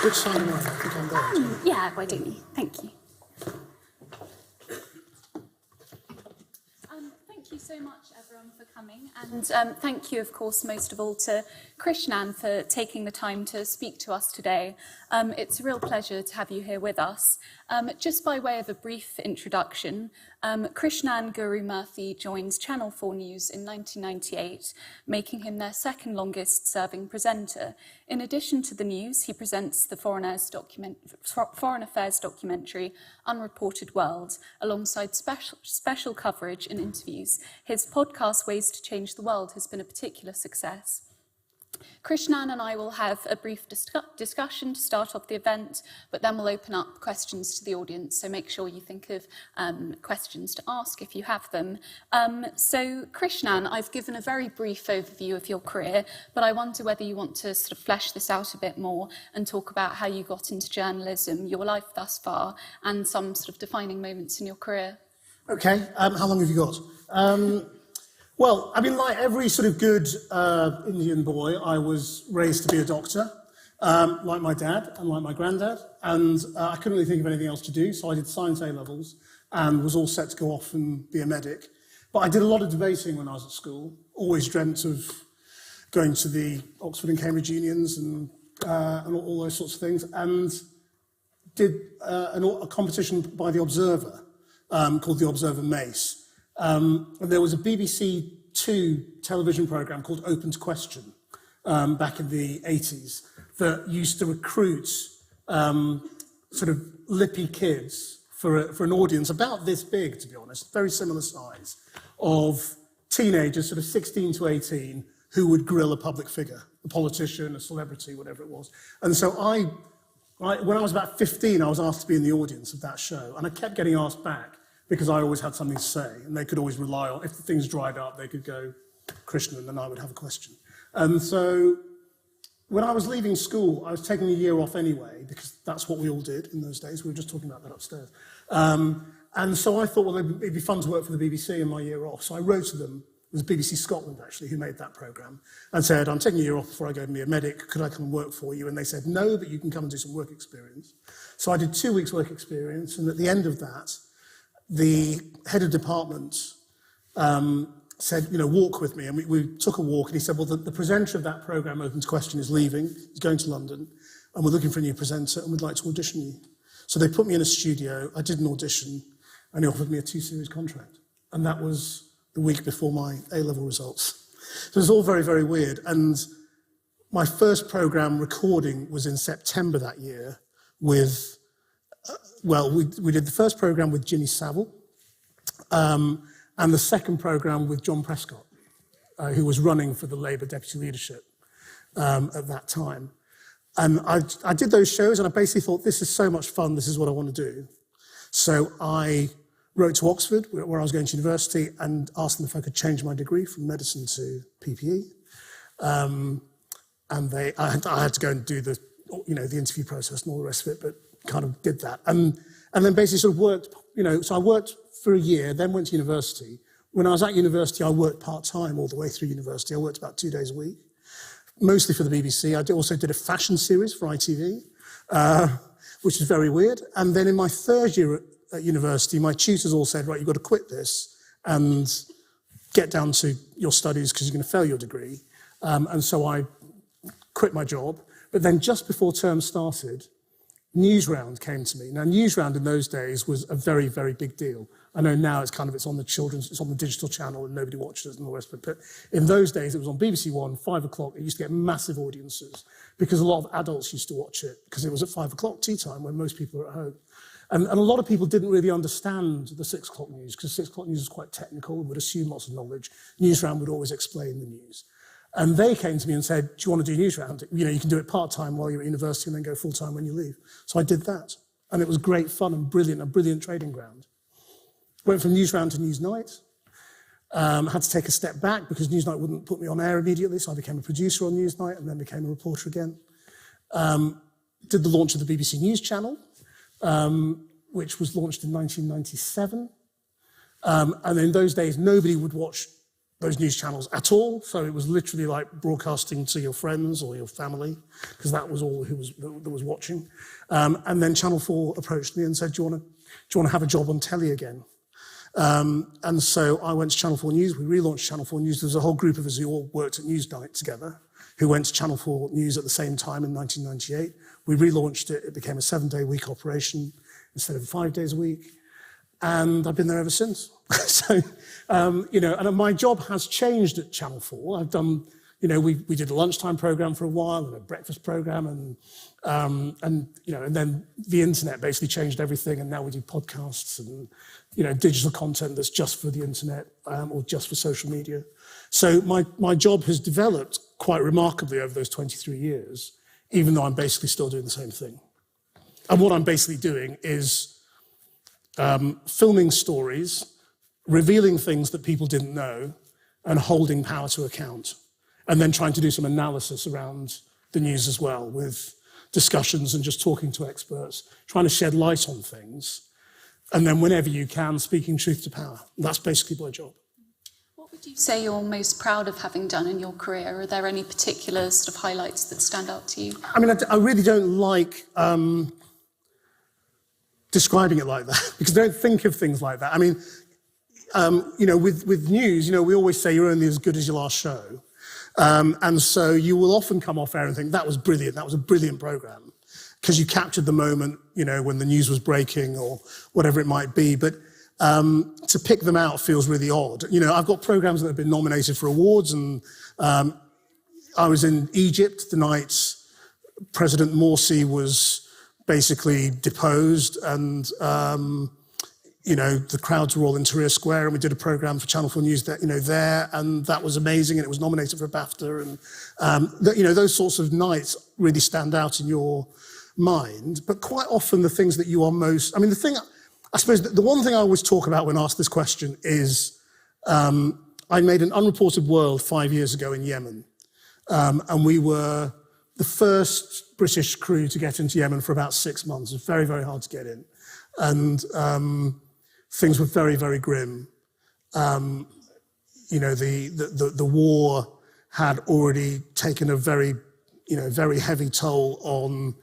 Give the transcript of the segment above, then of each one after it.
Which side am I? I think I'm there. Yeah, why don't you? Thank you. Thank you so much, everyone, for coming. And thank you, of course, most of all to Krishnan for taking the time to speak to us today. It's a real pleasure to have you here with us. Just by way of a brief introduction, Krishnan Guru-Murthy joined Channel 4 News in 1998, making him their second longest serving presenter. In addition to the news, he presents the Foreign Affairs documentary Unreported World, alongside special coverage and interviews. His podcast, Ways to Change the World, has been a particular success. Krishnan and I will have a brief discussion to start off the event, but then we'll open up questions to the audience, so make sure you think of questions to ask if you have them. So Krishnan, I've given a very brief overview of your career, but I wonder whether you want to sort of flesh this out a bit more and talk about how you got into journalism, your life thus far, and some sort of defining moments in your career. Okay, how long have you got? Well, I mean, like every sort of good Indian boy, I was raised to be a doctor, like my dad and like my granddad, and I couldn't really think of anything else to do, so I did science A-levels and was all set to go off and be a medic. But I did a lot of debating when I was at school, always dreamt of going to the Oxford and Cambridge unions and all those sorts of things, and did a competition by The Observer called The Observer Mace. And there was a BBC Two television programme called Open to Question back in the 80s that used to recruit sort of lippy kids for an audience about this big, to be honest, very similar size, of teenagers, sort of 16 to 18, who would grill a public figure, a politician, a celebrity, whatever it was. And so when I was about 15, I was asked to be in the audience of that show, and I kept getting asked back, because I always had something to say, and they could always rely on, if things dried up, they could go, Krishnan, and then I would have a question. And so when I was leaving school, I was taking a year off anyway, because that's what we all did in those days. We were just talking about that upstairs. And so I thought, well, it'd be fun to work for the BBC in my year off. So I wrote to them, it was BBC Scotland, actually, who made that programme, and said, I'm taking a year off before I go and be a medic. Could I come and work for you? And they said, no, but you can come and do some work experience. So I did 2 weeks work experience, and at the end of that, the head of department said, walk with me. And we took a walk, and he said, well, the presenter of that programme, Open to Question, is leaving. He's going to London, and we're looking for a new presenter, and we'd like to audition you. So they put me in a studio, I did an audition, and he offered me a 2-series contract. And that was the week before my A-level results. So it was all very, very weird. And my first programme recording was in September that year with... we did the first programme with Jimmy Savile, and the second programme with John Prescott, who was running for the Labour deputy leadership at that time. And I did those shows, and I basically thought, this is so much fun, this is what I want to do. So I wrote to Oxford, where I was going to university, and asked them if I could change my degree from medicine to PPE. And I had to go and do the interview process and all the rest of it, but kind of did that. And then basically sort of worked, so I worked for a year, then went to university. When I was at university, I worked part-time all the way through university. I worked about 2 days a week, mostly for the BBC. I also did a fashion series for ITV, which is very weird. And then in my third year at university, my tutors all said, right, you've got to quit this and get down to your studies because you're going to fail your degree. And so I quit my job. But then just before term started, Newsround came to me. Now, Newsround in those days was a very, very big deal. I know now it's on the digital channel and nobody watches it and all the rest of it. But in those days, it was on BBC One, 5 o'clock. It used to get massive audiences because a lot of adults used to watch it because it was at 5 o'clock tea time when most people were at home. And a lot of people didn't really understand the 6 o'clock news because 6 o'clock news was quite technical and would assume lots of knowledge. Newsround would always explain the news. And they came to me and said, do you want to do Newsround? You can do it part-time while you're at university and then go full-time when you leave. So I did that. And it was great fun and brilliant, a brilliant trading ground. Went from Newsround to Newsnight. Had to take a step back because Newsnight wouldn't put me on air immediately, so I became a producer on Newsnight and then became a reporter again. Did the launch of the BBC News Channel, which was launched in 1997. And in those days, nobody would watch those news channels at all. So it was literally like broadcasting to your friends or your family, because that was all that was watching. And then Channel 4 approached me and said, do you want to have a job on telly again? And so I went to Channel 4 News. We relaunched Channel 4 News. There was a whole group of us who all worked at Newsnight together, who went to Channel 4 News at the same time in 1998. We relaunched it. It became a 7-day-a-week operation instead of 5 days a week. And I've been there ever since. So, and my job has changed at Channel 4. I've done, we did a lunchtime program for a while and a breakfast program, and then the internet basically changed everything, and now we do podcasts and, digital content that's just for the internet or just for social media. So my job has developed quite remarkably over those 23 years, even though I'm basically still doing the same thing. And what I'm basically doing is filming stories, revealing things that people didn't know, and holding power to account. And then trying to do some analysis around the news as well, with discussions and just talking to experts, trying to shed light on things. And then whenever you can, speaking truth to power. That's basically my job. What would you say you're most proud of having done in your career? Are there any particular sort of highlights that stand out to you? I mean, I really don't like describing it like that, because I don't think of things like that. I mean, with news, we always say you're only as good as your last show. And so you will often come off air and think, that was brilliant, that was a brilliant program, because you captured the moment, when the news was breaking or whatever it might be. But to pick them out feels really odd. I've got programs that have been nominated for awards, and I was in Egypt the night President Morsi was basically deposed, and the crowds were all in Tahrir Square, and we did a program for Channel 4 News there, and that was amazing, and it was nominated for a BAFTA, and those sorts of nights really stand out in your mind. But quite often the things that you are most, I suppose the one thing I always talk about when asked this question is, I made an unreported world 5 years ago in Yemen, and we were the first British crew to get into Yemen for about 6 months. It was very, very hard to get in. And things were very, very grim. The war had already taken a very, very heavy toll on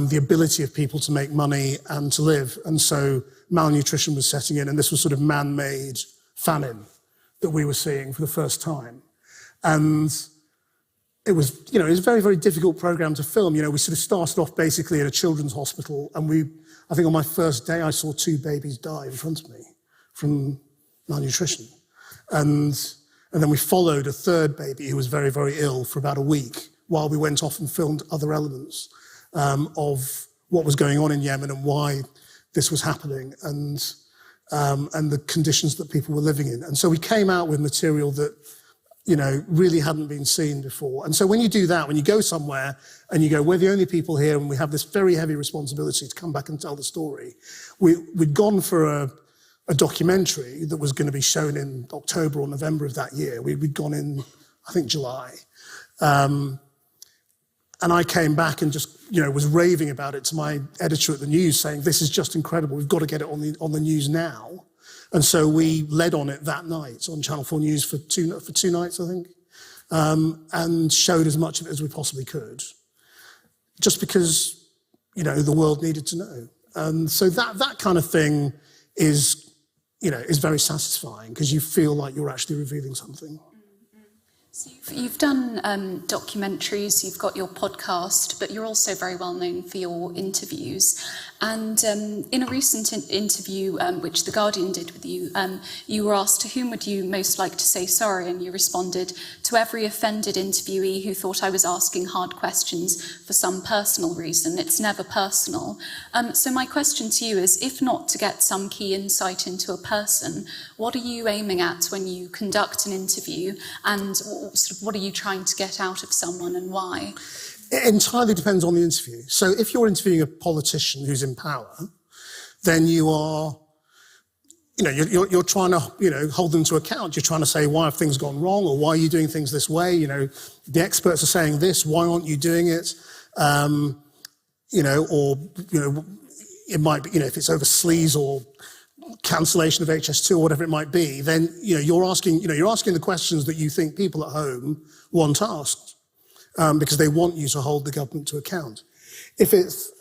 the ability of people to make money and to live. And so malnutrition was setting in, and this was sort of man-made famine that we were seeing for the first time. And it was a very, very difficult program to film. We sort of started off basically in a children's hospital, and I think on my first day, I saw 2 babies die in front of me from malnutrition. And then we followed a third baby who was very, very ill for about a week while we went off and filmed other elements of what was going on in Yemen and why this was happening, and the conditions that people were living in. And so we came out with material that really hadn't been seen before. And so when you do that, when you go somewhere and you go, we're the only people here and we have this very heavy responsibility to come back and tell the story. We'd gone for a documentary that was going to be shown in October or November of that year. We'd gone in, I think, July. And I came back and just, was raving about it to my editor at the news, saying, this is just incredible. We've got to get it on the news now. And so we led on it that night on Channel 4 News for two nights, I think, and showed as much of it as we possibly could, just because, the world needed to know. And so that kind of thing is very satisfying, because you feel like you're actually revealing something. So you've done documentaries, you've got your podcast, but you're also very well known for your interviews. And in a recent interview, which The Guardian did with you, you were asked, to whom would you most like to say sorry? And you responded, to every offended interviewee who thought I was asking hard questions for some personal reason. It's never personal. So my question to you is, if not to get some key insight into a person, what are you aiming at when you conduct an interview, and what are you trying to get out of someone, and why? It entirely depends on the interview. So if you're interviewing a politician who's in power, then you are, you're trying to, hold them to account. You're trying to say, why have things gone wrong, or why are you doing things this way? The experts are saying this, why aren't you doing it? It might be, if it's over sleaze or cancellation of HS2 or whatever it might be, then you're asking the questions that you think people at home want asked, because they want you to hold the government to account. If it's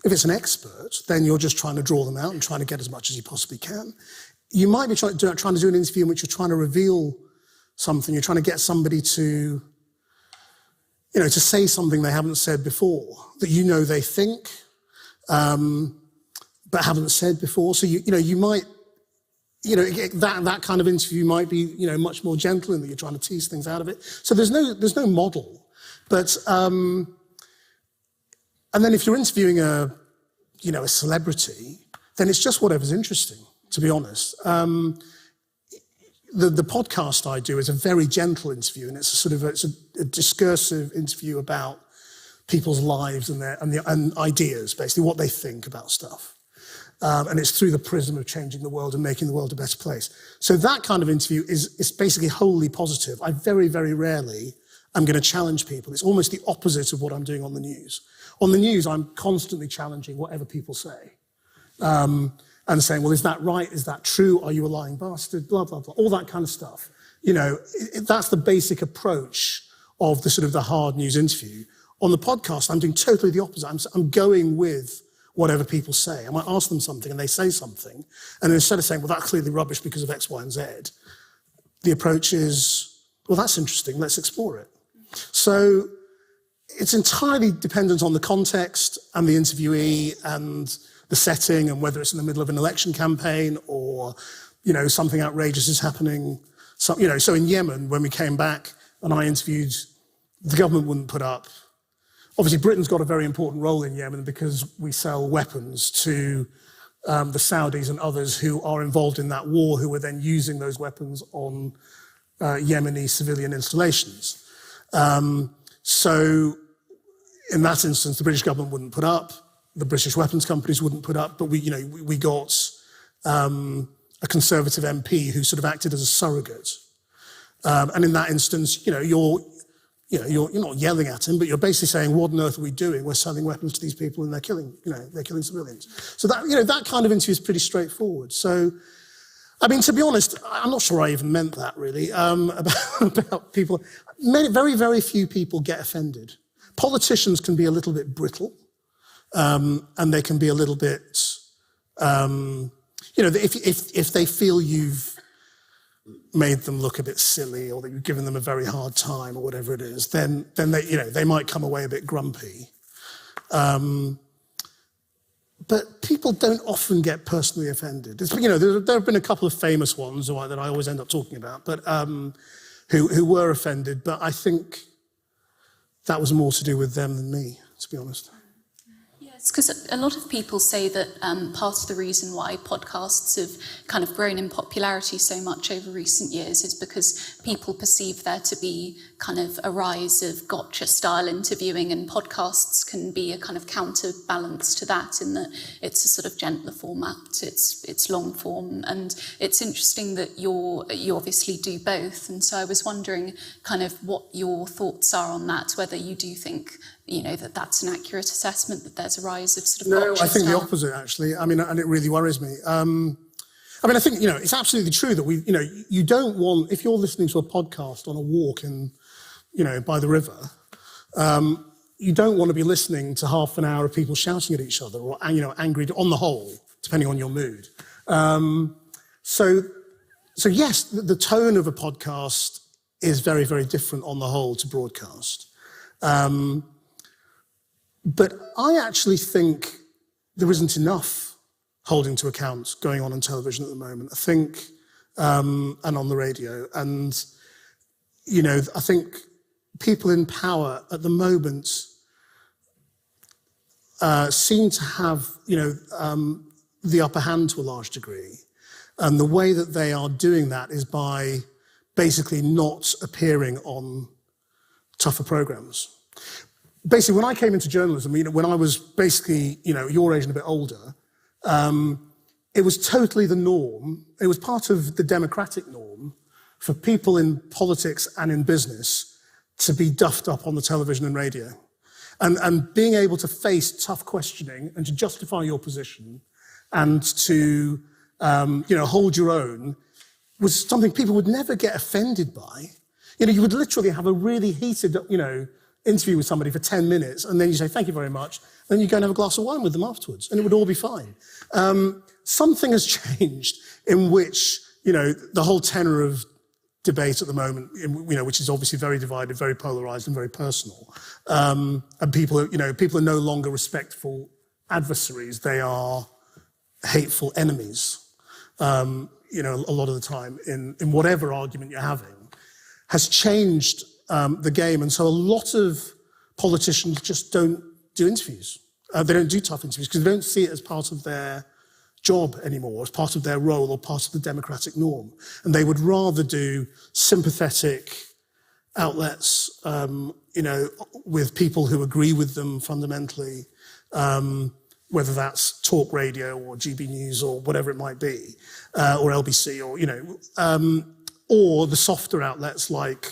if it's an expert, then you're just trying to draw them out and trying to get as much as you possibly can. You might be trying to do an interview in which you're trying to reveal something. You're trying to get somebody to say something they haven't said before, that they think, but haven't said before. So you might, that kind of interview might be, much more gentle in that you're trying to tease things out of it. So there's no model, but and then if you're interviewing a celebrity, then it's just whatever's interesting, to be honest. The podcast I do is a very gentle interview, and it's a discursive interview about people's lives and ideas, basically what they think about stuff. And it's through the prism of changing the world and making the world a better place. So that kind of interview is basically wholly positive. I very, very rarely am going to challenge people. It's almost the opposite of what I'm doing on the news. On the news, I'm constantly challenging whatever people say. And saying, well, is that right? Is that true? Are you a lying bastard? Blah, blah, blah. All that kind of stuff. That's the basic approach of the hard news interview. On the podcast, I'm doing totally the opposite. I'm going with whatever people say. I might ask them something and they say something. And instead of saying, well, that's clearly rubbish because of X, Y, and Z, the approach is, well, that's interesting. Let's explore it. So it's entirely dependent on the context and the interviewee and the setting, and whether it's in the middle of an election campaign or, something outrageous is happening. So in Yemen, when we came back and I interviewed, the government wouldn't put up. Obviously, Britain's got a very important role in Yemen because we sell weapons to the Saudis and others who are involved in that war, who are then using those weapons on Yemeni civilian installations. So in that instance, the British government wouldn't put up. The British weapons companies wouldn't put up, but we got a Conservative MP who acted as a surrogate. And in that instance, you're not yelling at him, but you're basically saying, what on earth are we doing? We're selling weapons to these people and they're killing civilians. So that kind of interview is pretty straightforward. So, to be honest, I'm not sure I even meant that really, about people. Very, very few people get offended. Politicians can be a little bit brittle. And they can be a little bit, if they feel you've made them look a bit silly or that you've given them a very hard time or whatever it is, then they might come away a bit grumpy. But people don't often get personally offended. There have been a couple of famous ones that I always end up talking about, but who were offended. But I think that was more to do with them than me, to be honest. Because a lot of people say that part of the reason why podcasts have kind of grown in popularity so much over recent years is because people perceive there to be kind of a rise of gotcha-style interviewing, and podcasts can be a kind of counterbalance to that, in that it's a sort of gentler format, it's long form, and it's interesting that you obviously do both. And so I was wondering kind of what your thoughts are on that, whether you do think that's an accurate assessment, that there's a rise of sort of No, I think the opposite, actually. And it really worries me. I think, it's absolutely true that you don't want, if you're listening to a podcast on a walk by the river, you don't want to be listening to half an hour of people shouting at each other or, angry on the whole, depending on your mood. So yes, the tone of a podcast is very, very different on the whole to broadcast. But I actually think there isn't enough holding to account going on television at the moment. I think, and on the radio. And, I think people in power at the moment seem to have, the upper hand to a large degree. And the way that they are doing that is by basically not appearing on tougher programs. Basically, when I came into journalism, when I was basically, your age and a bit older, it was totally the norm. It was part of the democratic norm for people in politics and in business to be duffed up on the television and radio. And being able to face tough questioning and to justify your position and to, hold your own was something people would never get offended by. You would literally have a really heated, interview with somebody for 10 minutes, and then you say, thank you very much, then you go and have a glass of wine with them afterwards, and it would all be fine. Something has changed in which, the whole tenor of debate at the moment, which is obviously very divided, very polarized, and very personal. And people are no longer respectful adversaries; they are hateful enemies. A lot of the time, in whatever argument you're having, has changed the game, and so a lot of politicians just don't do interviews. They don't do tough interviews because they don't see it as part of their job anymore, as part of their role or part of the democratic norm. And they would rather do sympathetic outlets, with people who agree with them fundamentally, whether that's talk radio or GB News or whatever it might be, or LBC or the softer outlets like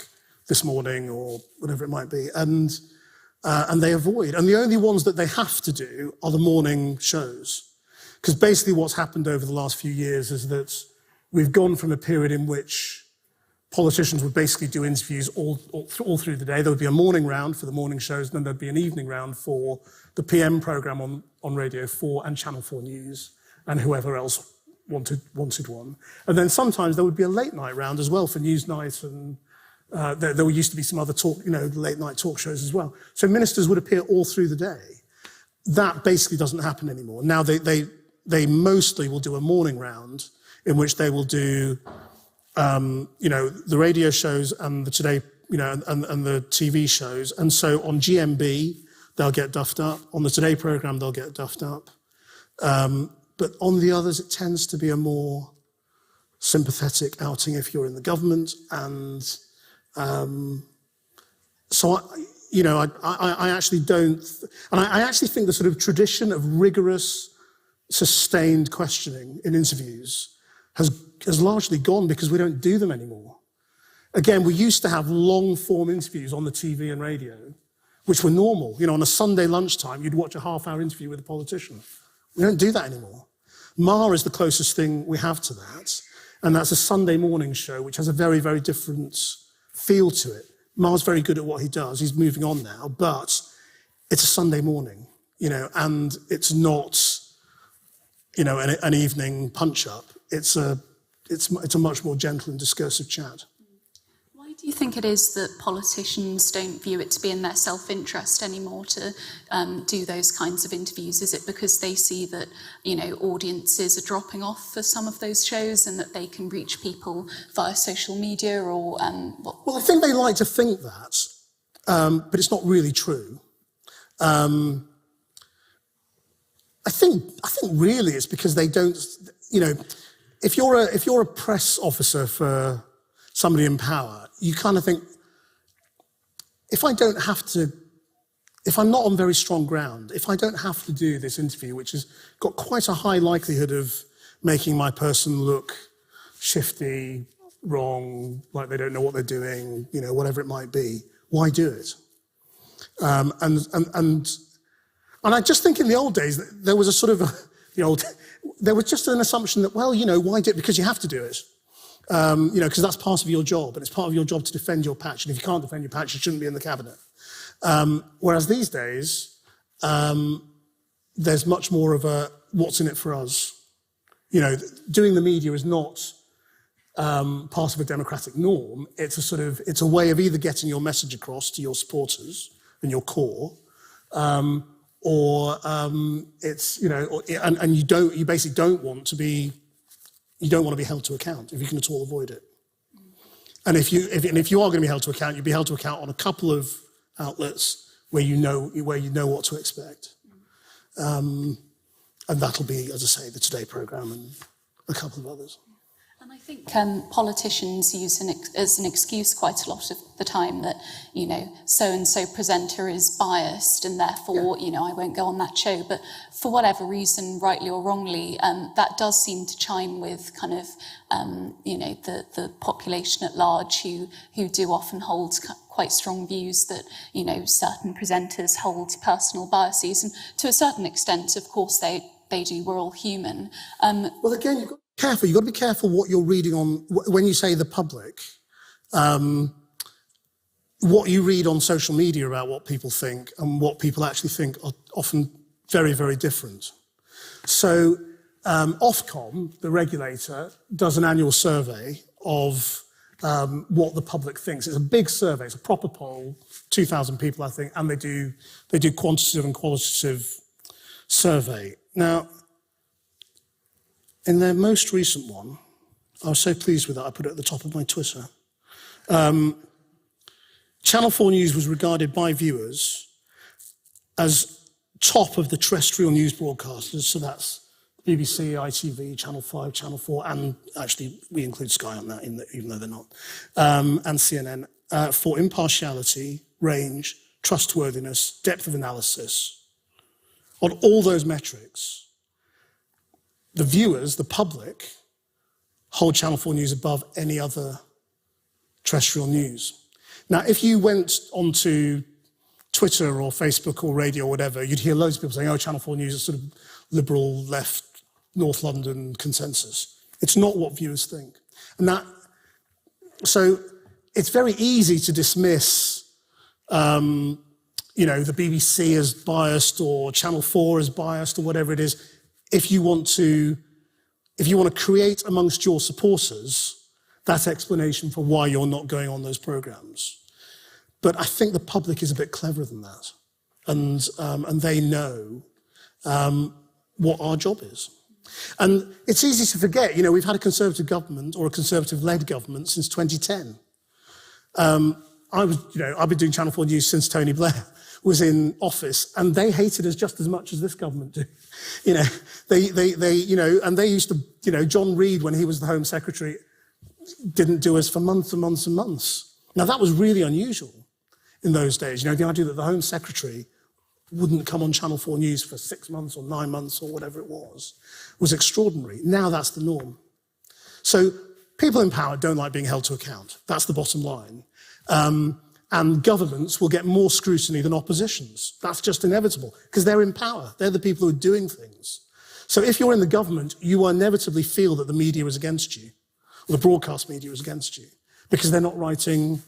This Morning or whatever it might be. And they avoid. And the only ones that they have to do are the morning shows. Because basically what's happened over the last few years is that we've gone from a period in which politicians would basically do interviews all through the day. There would be a morning round for the morning shows, and then there'd be an evening round for the PM programme on Radio 4 and Channel 4 News, and whoever else wanted one. And then sometimes there would be a late night round as well for Newsnight, and there used to be some other late night talk shows as well. So ministers would appear all through the day. That basically doesn't happen anymore. Now they mostly will do a morning round in which they will do, the radio shows and the Today, and the TV shows. And so on GMB, they'll get duffed up. On the Today programme, they'll get duffed up. But on the others, it tends to be a more sympathetic outing if you're in the government. And so, I actually don't, and I actually think the sort of tradition of rigorous, sustained questioning in interviews has largely gone because we don't do them anymore. Again, we used to have long-form interviews on the TV and radio, which were normal. On a Sunday lunchtime, you'd watch a half-hour interview with a politician. We don't do that anymore. Ma is the closest thing we have to that, and that's a Sunday morning show, which has a very, very different feel to it. Ma's very good at what he does. He's moving on now, but it's a Sunday morning, and it's not, an evening punch-up. It's a much more gentle and discursive chat. Why do you think it is that politicians don't view it to be in their self-interest anymore to do those kinds of interviews? Is it because they see that, audiences are dropping off for some of those shows and that they can reach people via social media or what? Well, I think they like to think that, but it's not really true. I think really it's because they don't, if you're a press officer for somebody in power, you kind of think, if I'm not on very strong ground, if I don't have to do this interview, which has got quite a high likelihood of making my person look shifty, wrong, like they don't know what they're doing, whatever it might be, why do it? And I just think in the old days, there was a sort of, there was just an assumption that, well, why do it? Because you have to do it. Because that's part of your job, and it's part of your job to defend your patch. And if you can't defend your patch, you shouldn't be in the cabinet. Whereas these days, there's much more of a, what's in it for us? Doing the media is not part of a democratic norm. It's a way of either getting your message across to your supporters and your core, or it's, and you basically don't want to be held to account if you can at all avoid it. And if you are going to be held to account, you'll be held to account on a couple of outlets where you know what to expect. And that'll be, as I say, the Today programme and a couple of others. And I think politicians use as an excuse quite a lot of the time that, so-and-so presenter is biased and therefore, I won't go on that show. But for whatever reason, rightly or wrongly, that does seem to chime with kind of, the population at large who do often hold quite strong views that, certain presenters hold personal biases. And to a certain extent, of course, they do. We're all human. Well, again, you've got to be careful what you're reading on, when you say the public, what you read on social media about what people think and what people actually think are often very, very different. So Ofcom, the regulator, does an annual survey of what the public thinks. It's a big survey, it's a proper poll, 2,000 people, I think, and they do quantitative and qualitative survey. Now, in their most recent one, I was so pleased with that, I put it at the top of my Twitter. Channel 4 News was regarded by viewers as top of the terrestrial news broadcasters, so that's BBC, ITV, Channel 5, Channel 4, and actually we include Sky on that, even though they're not, and CNN, for impartiality, range, trustworthiness, depth of analysis. On all those metrics, the viewers, the public, hold Channel 4 News above any other terrestrial news. Now, if you went onto Twitter or Facebook or radio or whatever, you'd hear loads of people saying, oh, Channel 4 News is sort of liberal, left, North London consensus. It's not what viewers think. So it's very easy to dismiss, the BBC as biased or Channel 4 as biased or whatever it is, if you want to create amongst your supporters that explanation for why you're not going on those programs. But I think the public is a bit cleverer than that, and they know what our job is. And it's easy to forget, we've had a Conservative government or a Conservative-led government since 2010. I've been doing Channel 4 News since Tony Blair was in office, and they hated us just as much as this government do. And they used to, John Reid, when he was the Home Secretary, didn't do us for months and months and months. Now, that was really unusual in those days. The idea that the Home Secretary wouldn't come on Channel 4 News for 6 months or 9 months or whatever it was extraordinary. Now that's the norm. So people in power don't like being held to account. That's the bottom line. And governments will get more scrutiny than oppositions. That's just inevitable, because they're in power. They're the people who are doing things. So if you're in the government, you inevitably feel that the media is against you, or the broadcast media is against you, because they're not writing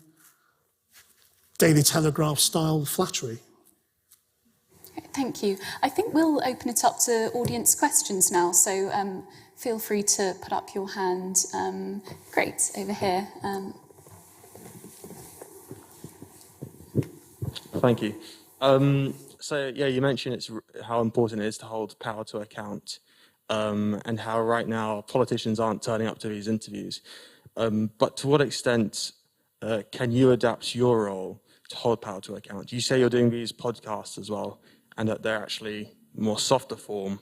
Daily Telegraph-style flattery. Thank you. I think we'll open it up to audience questions now, so feel free to put up your hand. Great, over here. Thank you. You mentioned how important it is to hold power to account, and how right now politicians aren't turning up to these interviews. But to what extent can you adapt your role to hold power to account? You say you're doing these podcasts as well, and that they're actually more softer form,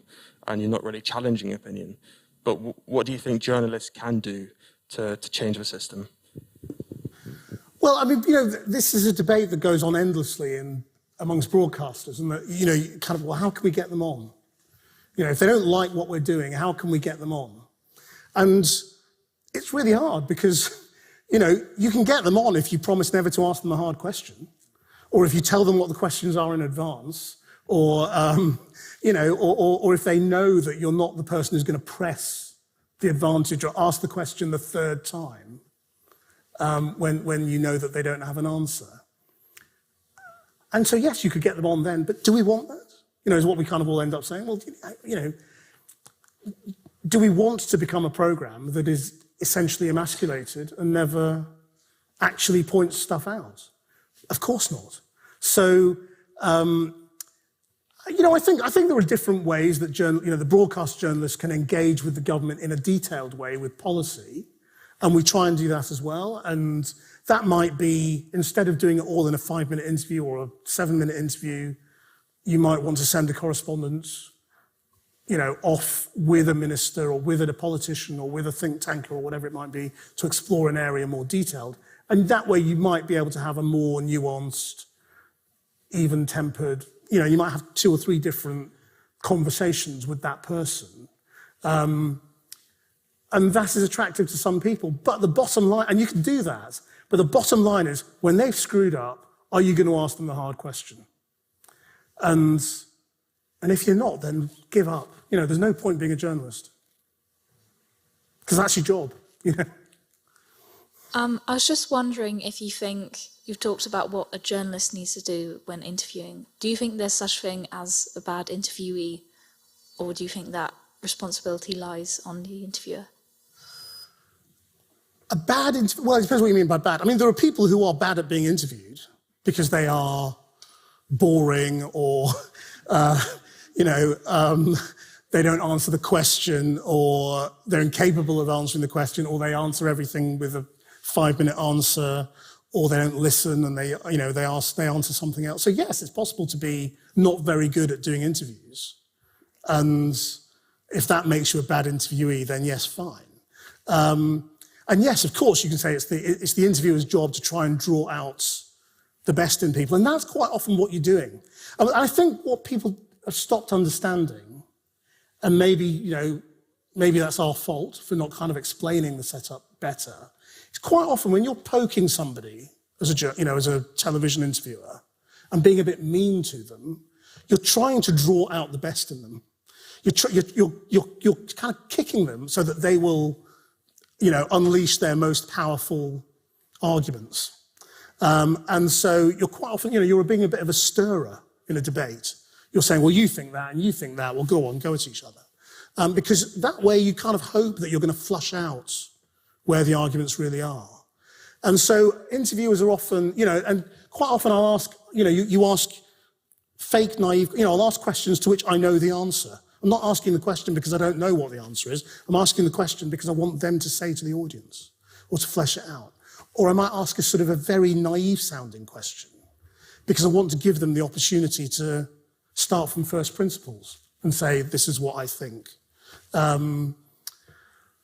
and you're not really challenging opinion. But what do you think journalists can do to change the system? Well, I mean, this is a debate that goes on endlessly amongst broadcasters, and how can we get them on? If they don't like what we're doing, how can we get them on? And it's really hard because, you can get them on if you promise never to ask them a hard question, or if you tell them what the questions are in advance, or if they know that you're not the person who's going to press the advantage or ask the question the third time. When you know that they don't have an answer. And so, yes, you could get them on then, but do we want that? Is what we kind of all end up saying. Well, do we want to become a programme that is essentially emasculated and never actually points stuff out? Of course not. So, I think there are different ways that the broadcast journalists can engage with the government in a detailed way with policy. And we try and do that as well. And that might be, instead of doing it all in a 5-minute interview or a 7-minute interview, you might want to send a correspondent, off with a minister or with a politician or with a think tanker or whatever it might be to explore an area more detailed. And that way you might be able to have a more nuanced, even-tempered, you might have 2 or 3 different conversations with that person. And that is attractive to some people. But the bottom line, and you can do that, but the bottom line is, when they've screwed up, are you going to ask them the hard question? And if you're not, then give up. There's no point being a journalist. Because that's your job, I was just wondering if you think, you've talked about what a journalist needs to do when interviewing. Do you think there's such thing as a bad interviewee? Or do you think that responsibility lies on the interviewer? Well, it depends what you mean by bad. I mean, there are people who are bad at being interviewed because they are boring or, they don't answer the question, or they're incapable of answering the question, or they answer everything with a 5-minute answer, or they don't listen and they answer something else. So yes, it's possible to be not very good at doing interviews. And if that makes you a bad interviewee, then yes, fine. And yes, of course, you can say it's the interviewer's job to try and draw out the best in people. And that's quite often what you're doing. And I think what people have stopped understanding, and maybe that's our fault for not kind of explaining the setup better, it's quite often when you're poking somebody as a television interviewer and being a bit mean to them, you're trying to draw out the best in them. You're kind of kicking them so that they will, unleash their most powerful arguments. And so you're quite often, you're being a bit of a stirrer in a debate. You're saying, well, you think that and you think that, well, go at each other. Because that way you kind of hope that you're going to flush out where the arguments really are. And so interviewers are often, and quite often I'll ask, you ask fake, naive, I'll ask questions to which I know the answer. I'm not asking the question because I don't know what the answer is. I'm asking the question because I want them to say to the audience or to flesh it out. Or I might ask a sort of a very naive sounding question because I want to give them the opportunity to start from first principles and say, this is what I think.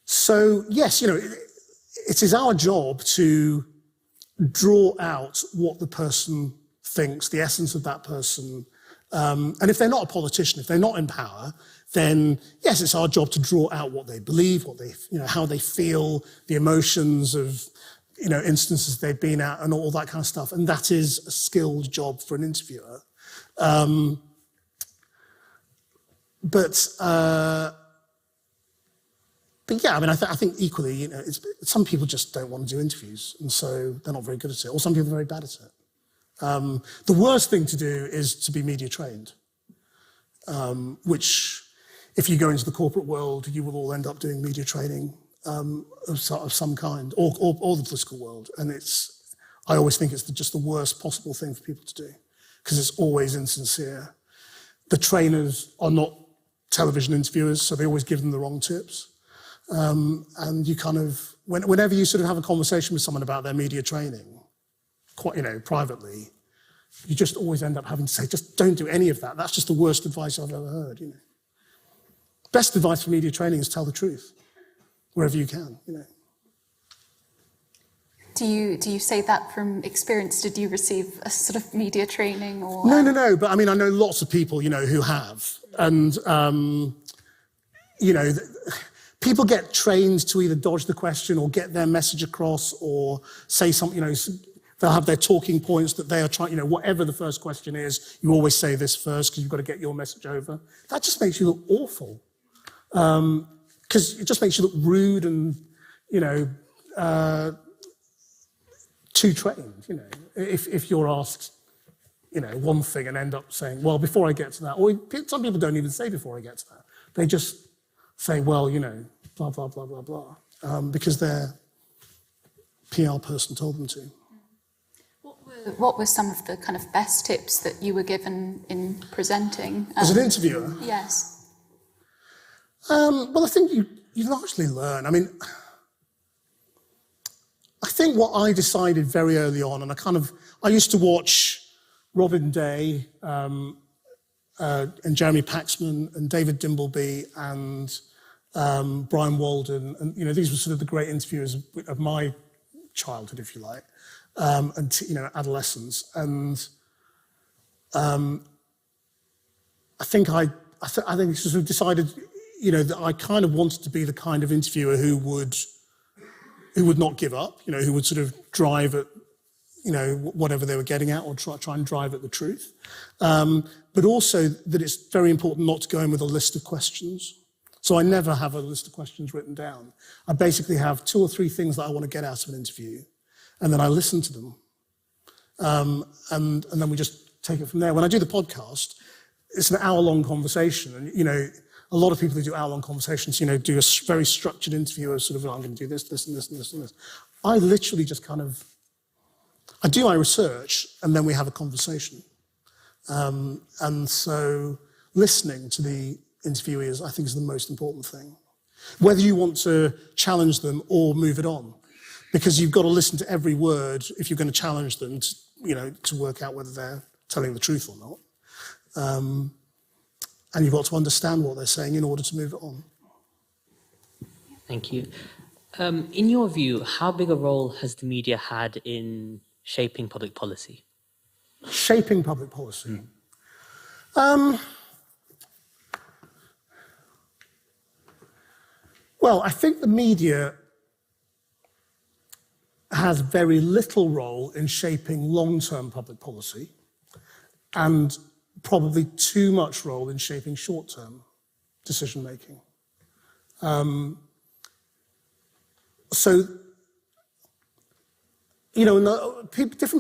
So yes, it is our job to draw out what the person thinks, the essence of that person. And if they're not a politician, if they're not in power, then yes, it's our job to draw out what they believe, what they, how they feel, the emotions of, instances they've been at and all that kind of stuff. And that is a skilled job for an interviewer. But yeah, I mean, I think equally, some people just don't want to do interviews, and so they're not very good at it, or some people are very bad at it. The worst thing to do is to be media trained, which, if you go into the corporate world, you will all end up doing media training of some kind, or the political world. And I always think it's just the worst possible thing for people to do, because it's always insincere. The trainers are not television interviewers, so they always give them the wrong tips. And you kind of, whenever you sort of have a conversation with someone about their media training, quite, privately, you just always end up having to say, just don't do any of that. That's just the worst advice I've ever heard, Best advice for media training is tell the truth, wherever you can, Do you say that from experience? Did you receive a sort of media training or? No. But I mean, I know lots of people, who have. And, people get trained to either dodge the question or get their message across or say something, they'll have their talking points that they are trying, whatever the first question is, you always say this first because you've got to get your message over. That just makes you look awful. Because it just makes you look rude and, too trained, if you're asked, one thing and end up saying, well, before I get to that, or some people don't even say before I get to that. They just say, well, blah, blah, blah, blah, blah, because their PR person told them to. What were some of the kind of best tips that you were given in presenting? As an interviewer? Yes. Well, I think you largely learn. I mean, I think what I decided very early on, and I used to watch Robin Day and Jeremy Paxman and David Dimbleby and Brian Walden, and these were sort of the great interviewers of my childhood, if you like, and adolescence. And I think I sort of decided, that I kind of wanted to be the kind of interviewer who would not give up, who would sort of drive at, whatever they were getting at, or try and drive at the truth. But also that it's very important not to go in with a list of questions. So I never have a list of questions written down. I basically have 2 or 3 things that I want to get out of an interview, and then I listen to them. And then we just take it from there. When I do the podcast, it's an hour-long conversation. And, a lot of people who do hour-long conversations, do a very structured interview of sort of, I'm going to do this, this, and this, and this, and this. I literally just I do my research, and then we have a conversation. And so listening to the interviewees, I think, is the most important thing. Whether you want to challenge them or move it on, because you've got to listen to every word if you're going to challenge them, to work out whether they're telling the truth or not. And you've got to understand what they're saying in order to move it on. Thank you. In your view, how big a role has the media had in shaping public policy? Shaping public policy? Well, I think the media has very little role in shaping long-term public policy, and probably too much role in shaping short-term decision-making. Different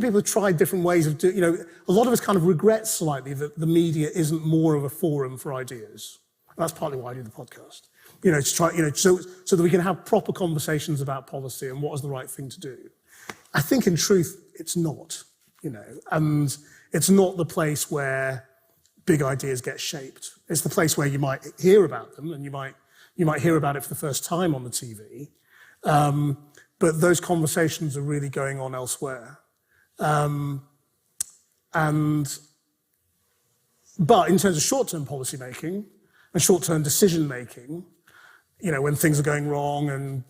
people have tried different ways of doing, a lot of us kind of regret slightly that the media isn't more of a forum for ideas. And that's partly why I do the podcast. To try, so that we can have proper conversations about policy and what is the right thing to do. I think in truth, it's not, and it's not the place where big ideas get shaped. It's the place where you might hear about them, and you might hear about it for the first time on the TV. But those conversations are really going on elsewhere. But in terms of short-term policy making and short-term decision making, when things are going wrong and,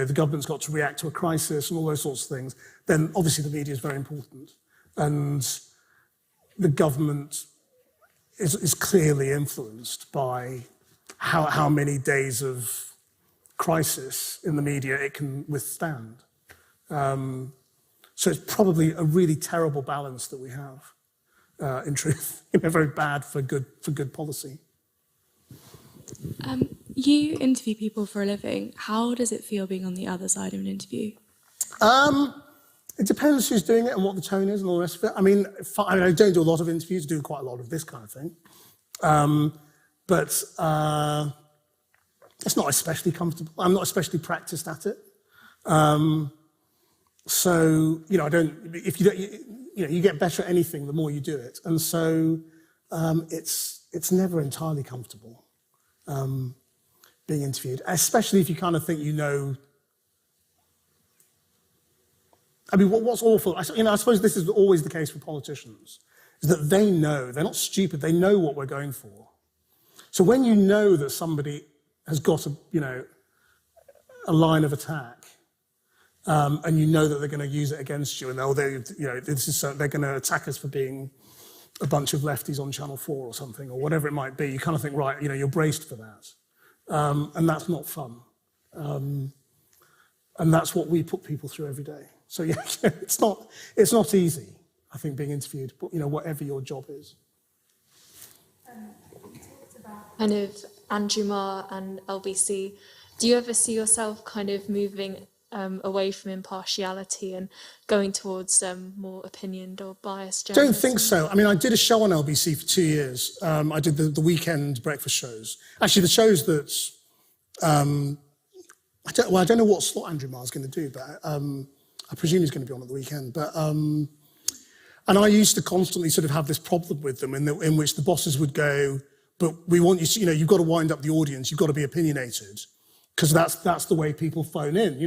the government's got to react to a crisis and all those sorts of things, then obviously the media is very important. And the government is clearly influenced by how many days of crisis in the media it can withstand. So it's probably a really terrible balance that we have, in truth. Very bad for good policy. You interview people for a living. How does it feel being on the other side of an interview? It depends who's doing it and what the tone is and all the rest of it. I don't do a lot of interviews, I do quite a lot of this kind of thing. But it's not especially comfortable. I'm not especially practiced at it. So, I don't, if you don't, you get better at anything the more you do it. And so it's never entirely comfortable being interviewed, especially if you kind of think what's awful, I suppose this is always the case for politicians, is that they know, they're not stupid, they know what we're going for. So when you know that somebody has got a line of attack, and you know that they're going to use it against you, and they're going to attack us for being a bunch of lefties on Channel 4 or something, or whatever it might be, you kind of think, right, you're braced for that. And that's not fun. And that's what we put people through every day. So yeah, it's not easy, I think, being interviewed, but whatever your job is. You talked about kind of Andrew Marr and LBC. Do you ever see yourself kind of moving away from impartiality and going towards more opinioned or biased journalism? Don't think so. I did a show on LBC for 2 years. I did the weekend breakfast shows. Actually, the shows that I don't know what slot Andrew Marr's going to do, but I presume he's going to be on at the weekend. But and I used to constantly sort of have this problem with them, in which the bosses would go, "But we want you to, you've got to wind up the audience. You've got to be opinionated, because that's the way people phone in.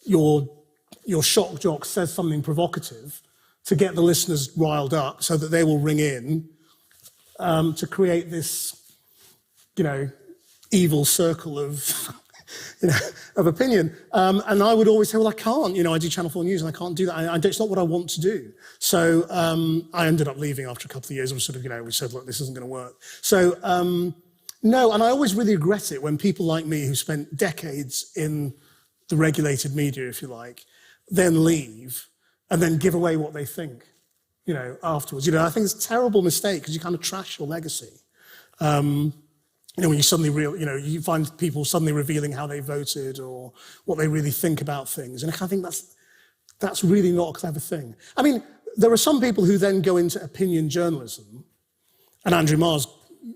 Your shock jock says something provocative to get the listeners riled up, so that they will ring in to create this, evil circle of, of opinion. And I would always say, well, I can't. I do Channel 4 News and I can't do that. It's not what I want to do. So I ended up leaving after a couple of years. We sort of, we said, look, this isn't going to work. So no, and I always really regret it when people like me who spent decades in the regulated media, if you like, then leave and then give away what they think, afterwards. I think it's a terrible mistake because you kind of trash your legacy. When you suddenly you find people suddenly revealing how they voted or what they really think about things. And I think that's really not a clever thing. I mean, there are some people who then go into opinion journalism, and Andrew Marr's,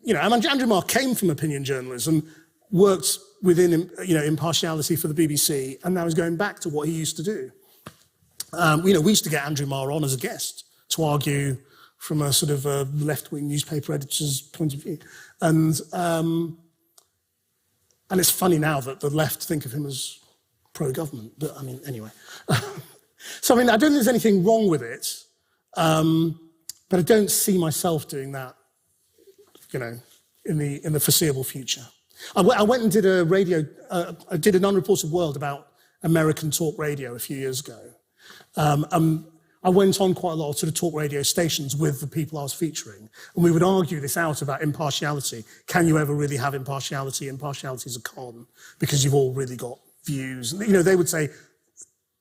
Andrew Marr came from opinion journalism, worked within, impartiality for the BBC, and now he's going back to what he used to do. We used to get Andrew Marr on as a guest to argue from a sort of a left-wing newspaper editor's point of view. And it's funny now that the left think of him as pro-government, but anyway. So, I don't think there's anything wrong with it, but I don't see myself doing that, in the foreseeable future. I went and did I did an unreported world about American talk radio a few years ago. I went on quite a lot of sort of talk radio stations with the people I was featuring, and we would argue this out about impartiality. Can you ever really have impartiality? Impartiality is a con, because you've all really got views. They would say,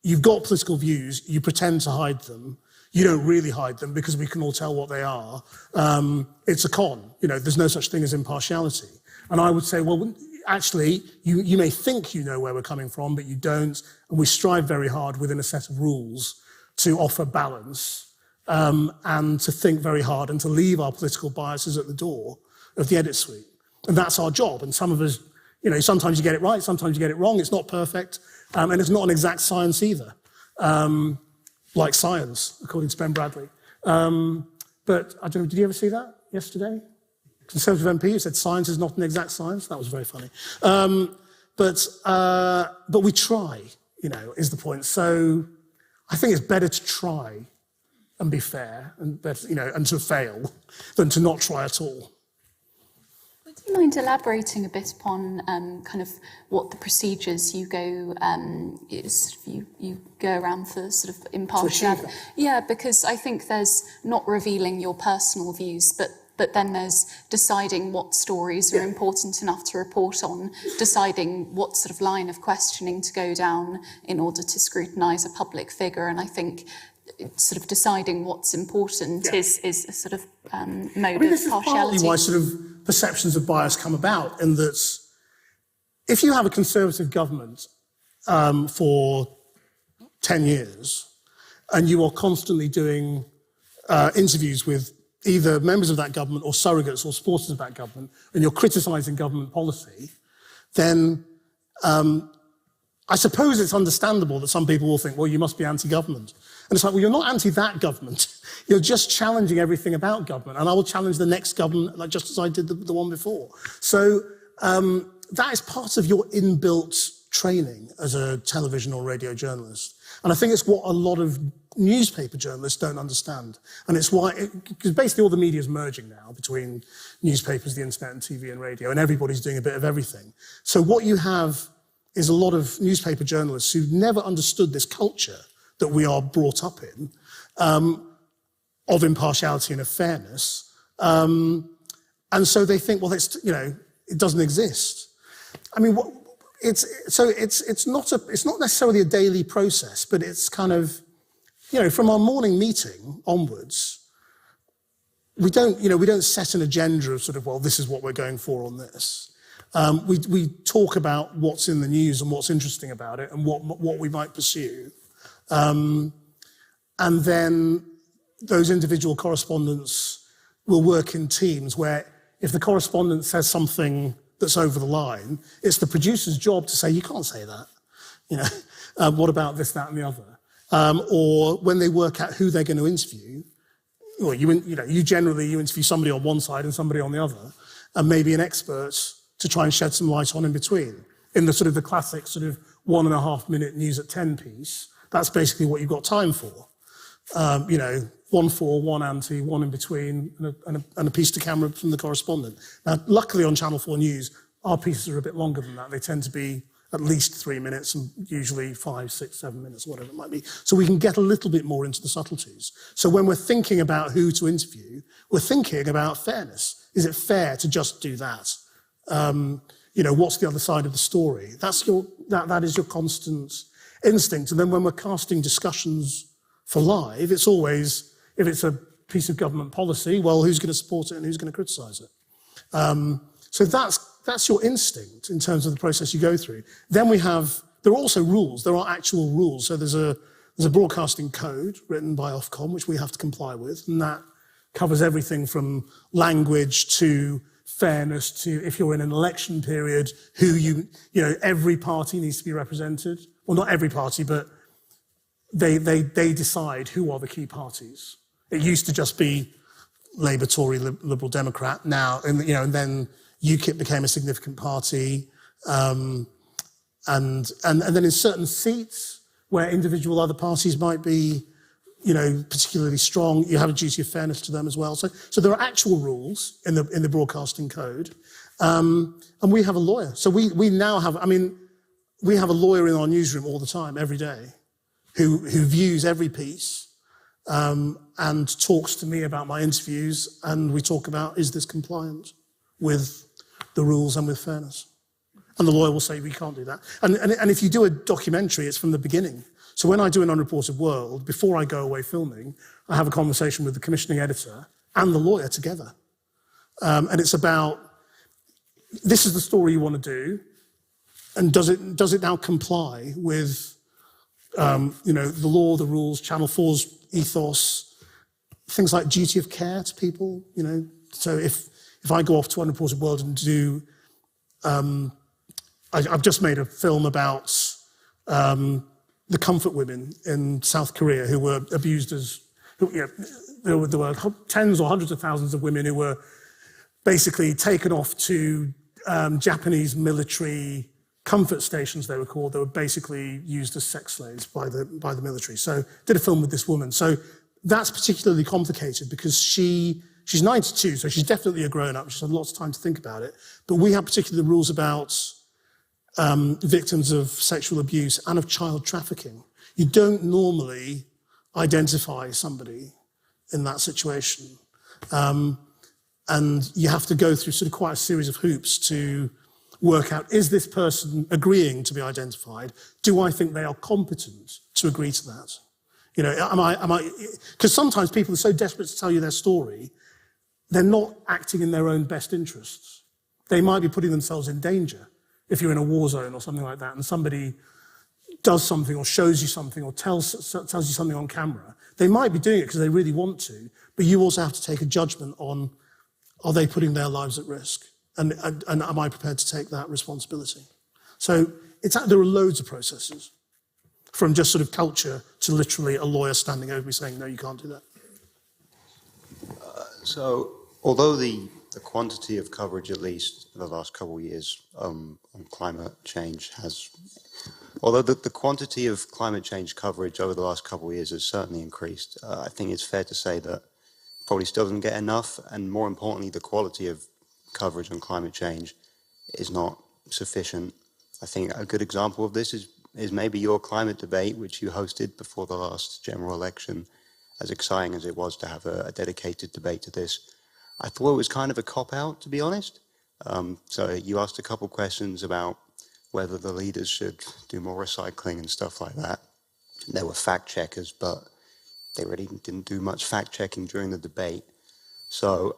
you've got political views, you pretend to hide them, you don't really hide them because we can all tell what they are. It's a con, there's no such thing as impartiality. And I would say, well, actually, you may think you know where we're coming from, but you don't, and we strive very hard within a set of rules to offer balance, and to think very hard and to leave our political biases at the door of the edit suite. And that's our job. And some of us, sometimes you get it right, sometimes you get it wrong. It's not perfect. And it's not an exact science either, like science, according to Ben Bradley. But I don't know, did you ever see that yesterday? Conservative MP who said science is not an exact science. That was very funny. But we try, is the point. So I think it's better to try and be fair and better, and to fail than to not try at all. Would you mind elaborating a bit upon kind of what the procedures you go you go around for sort of impartiality? Yeah, because I think there's not revealing your personal views, but then there's deciding what stories are important enough to report on, deciding what sort of line of questioning to go down in order to scrutinise a public figure. And I think sort of deciding what's important is a sort of mode of this partiality. Is partly why sort of perceptions of bias come about, in that if you have a Conservative government for 10 years and you are constantly doing interviews with either members of that government or surrogates or supporters of that government, and you're criticising government policy, then I suppose it's understandable that some people will think, well, you must be anti-government. And it's like, well, you're not anti that government. You're just challenging everything about government. And I will challenge the next government, like just as I did the one before. So that is part of your inbuilt training as a television or radio journalist. And I think it's what a lot of newspaper journalists don't understand. And it's why, because basically all the media is merging now between newspapers, the internet and TV and radio, and everybody's doing a bit of everything. So what you have is a lot of newspaper journalists who never understood this culture that we are brought up in, of impartiality and of fairness. And so they think, well, it's, it doesn't exist. I mean, it's not necessarily a daily process, but it's kind of, from our morning meeting onwards, we don't set an agenda of sort of, well, this is what we're going for on this. We talk about what's in the news and what's interesting about it and what we might pursue. And then those individual correspondents will work in teams where if the correspondent says something that's over the line, it's the producer's job to say, you can't say that. What about this, that, and the other? Or when they work out who they're going to interview, well, you interview somebody on one side and somebody on the other, and maybe an expert to try and shed some light on in between. In the sort of the classic sort of 1.5 minute news at 10 piece, that's basically what you've got time for. you know, one for, one anti, one in between, and a piece to camera from the correspondent. Now, luckily on Channel 4 News, our pieces are a bit longer than that. They tend to be at least 3 minutes and usually 5, 6, 7 minutes, whatever it might be. So we can get a little bit more into the subtleties. So when we're thinking about who to interview, we're thinking about fairness. Is it fair to just do that? You know, what's the other side of the story? That is your constant instinct. And then when we're casting discussions for live, it's always, if it's a piece of government policy, well, who's going to support it and who's going to criticise it? So that's your instinct in terms of the process you go through. Then there are also rules. There are actual rules. So there's a broadcasting code written by Ofcom, which we have to comply with, and that covers everything from language to fairness to, if you're in an election period, you know, every party needs to be represented. Well, not every party, but they decide who are the key parties. It used to just be Labour, Tory, Liberal, Democrat. Now, and then UKIP became a significant party, and then in certain seats where individual other parties might be, you know, particularly strong, you have a duty of fairness to them as well. So there are actual rules in the broadcasting code, and we have a lawyer. So we now have, I mean, we have a lawyer in our newsroom all the time, every day, who views every piece and talks to me about my interviews, and we talk about, is this compliant with the rules and with fairness? And the lawyer will say, we can't do that. And if you do a documentary, it's from the beginning. So when I do an Unreported World, before I go away filming, I have a conversation with the commissioning editor and the lawyer together. And it's about, this is the story you want to do, and does it now comply with, you know, the law, the rules, Channel 4's ethos, things like duty of care to people, you know. So if I go off to Unreported World and do, I've just made a film about the comfort women in South Korea who were abused there were tens or hundreds of thousands of women who were basically taken off to Japanese military comfort stations, they were called. They were basically used as sex slaves by the military. So did a film with this woman. So that's particularly complicated because she's 92, so she's definitely a grown-up. She's had lots of time to think about it. But we have particular rules about victims of sexual abuse and of child trafficking. You don't normally identify somebody in that situation. And you have to go through sort of quite a series of hoops to work out, is this person agreeing to be identified? Do I think they are competent to agree to that? You know, am I, because sometimes people are so desperate to tell you their story, they're not acting in their own best interests. They might be putting themselves in danger if you're in a war zone or something like that, and somebody does something or shows you something or tells you something on camera. They might be doing it because they really want to, but you also have to take a judgment on, are they putting their lives at risk? And am I prepared to take that responsibility? So there are loads of processes, from just sort of culture to literally a lawyer standing over me saying, no, you can't do that. So although the quantity of coverage, at least in the last couple of years, on climate change although the quantity of climate change coverage over the last couple of years has certainly increased, I think it's fair to say that probably still doesn't get enough, and more importantly, the quality of coverage on climate change is not sufficient. I think a good example of this is maybe your climate debate, which you hosted before the last general election. As exciting as it was to have a dedicated debate to this, I thought it was kind of a cop-out, to be honest. So you asked a couple questions about whether the leaders should do more recycling and stuff like that. There were fact-checkers, but they really didn't do much fact-checking during the debate. So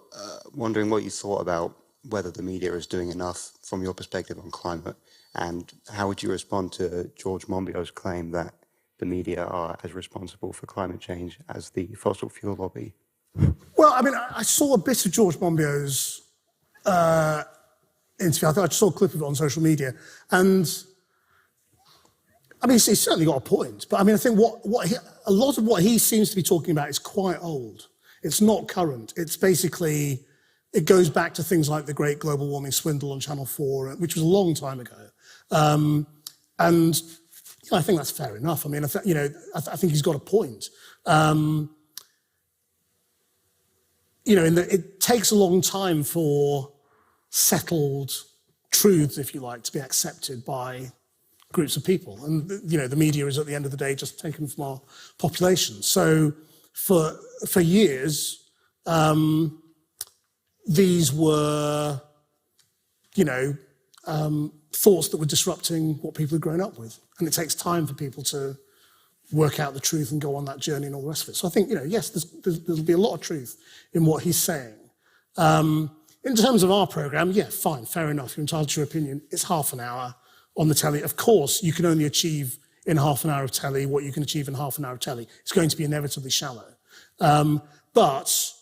wondering what you thought about whether the media is doing enough from your perspective on climate, and how would you respond to George Monbiot's claim that the media are as responsible for climate change as the fossil fuel lobby? Well, I mean, I saw a bit of George Monbiot's interview. I saw a clip of it on social media, and I mean, he's certainly got a point. But I mean, I think a lot of what he seems to be talking about is quite old. It's not current. It's basically, it goes back to things like the Great Global Warming Swindle on Channel 4, which was a long time ago. And I think that's fair enough. I mean, I think he's got a point. It takes a long time for settled truths, if you like, to be accepted by groups of people. And, the media is, at the end of the day, just taken from our population. So for years, these were, thoughts that were disrupting what people had grown up with. And it takes time for people to work out the truth and go on that journey and all the rest of it. So I think, yes, there'll be a lot of truth in what he's saying. In terms of our programme, yeah, fine, fair enough. You're entitled to your opinion. It's half an hour on the telly. Of course, you can only achieve in half an hour of telly what you can achieve in half an hour of telly. It's going to be inevitably shallow. But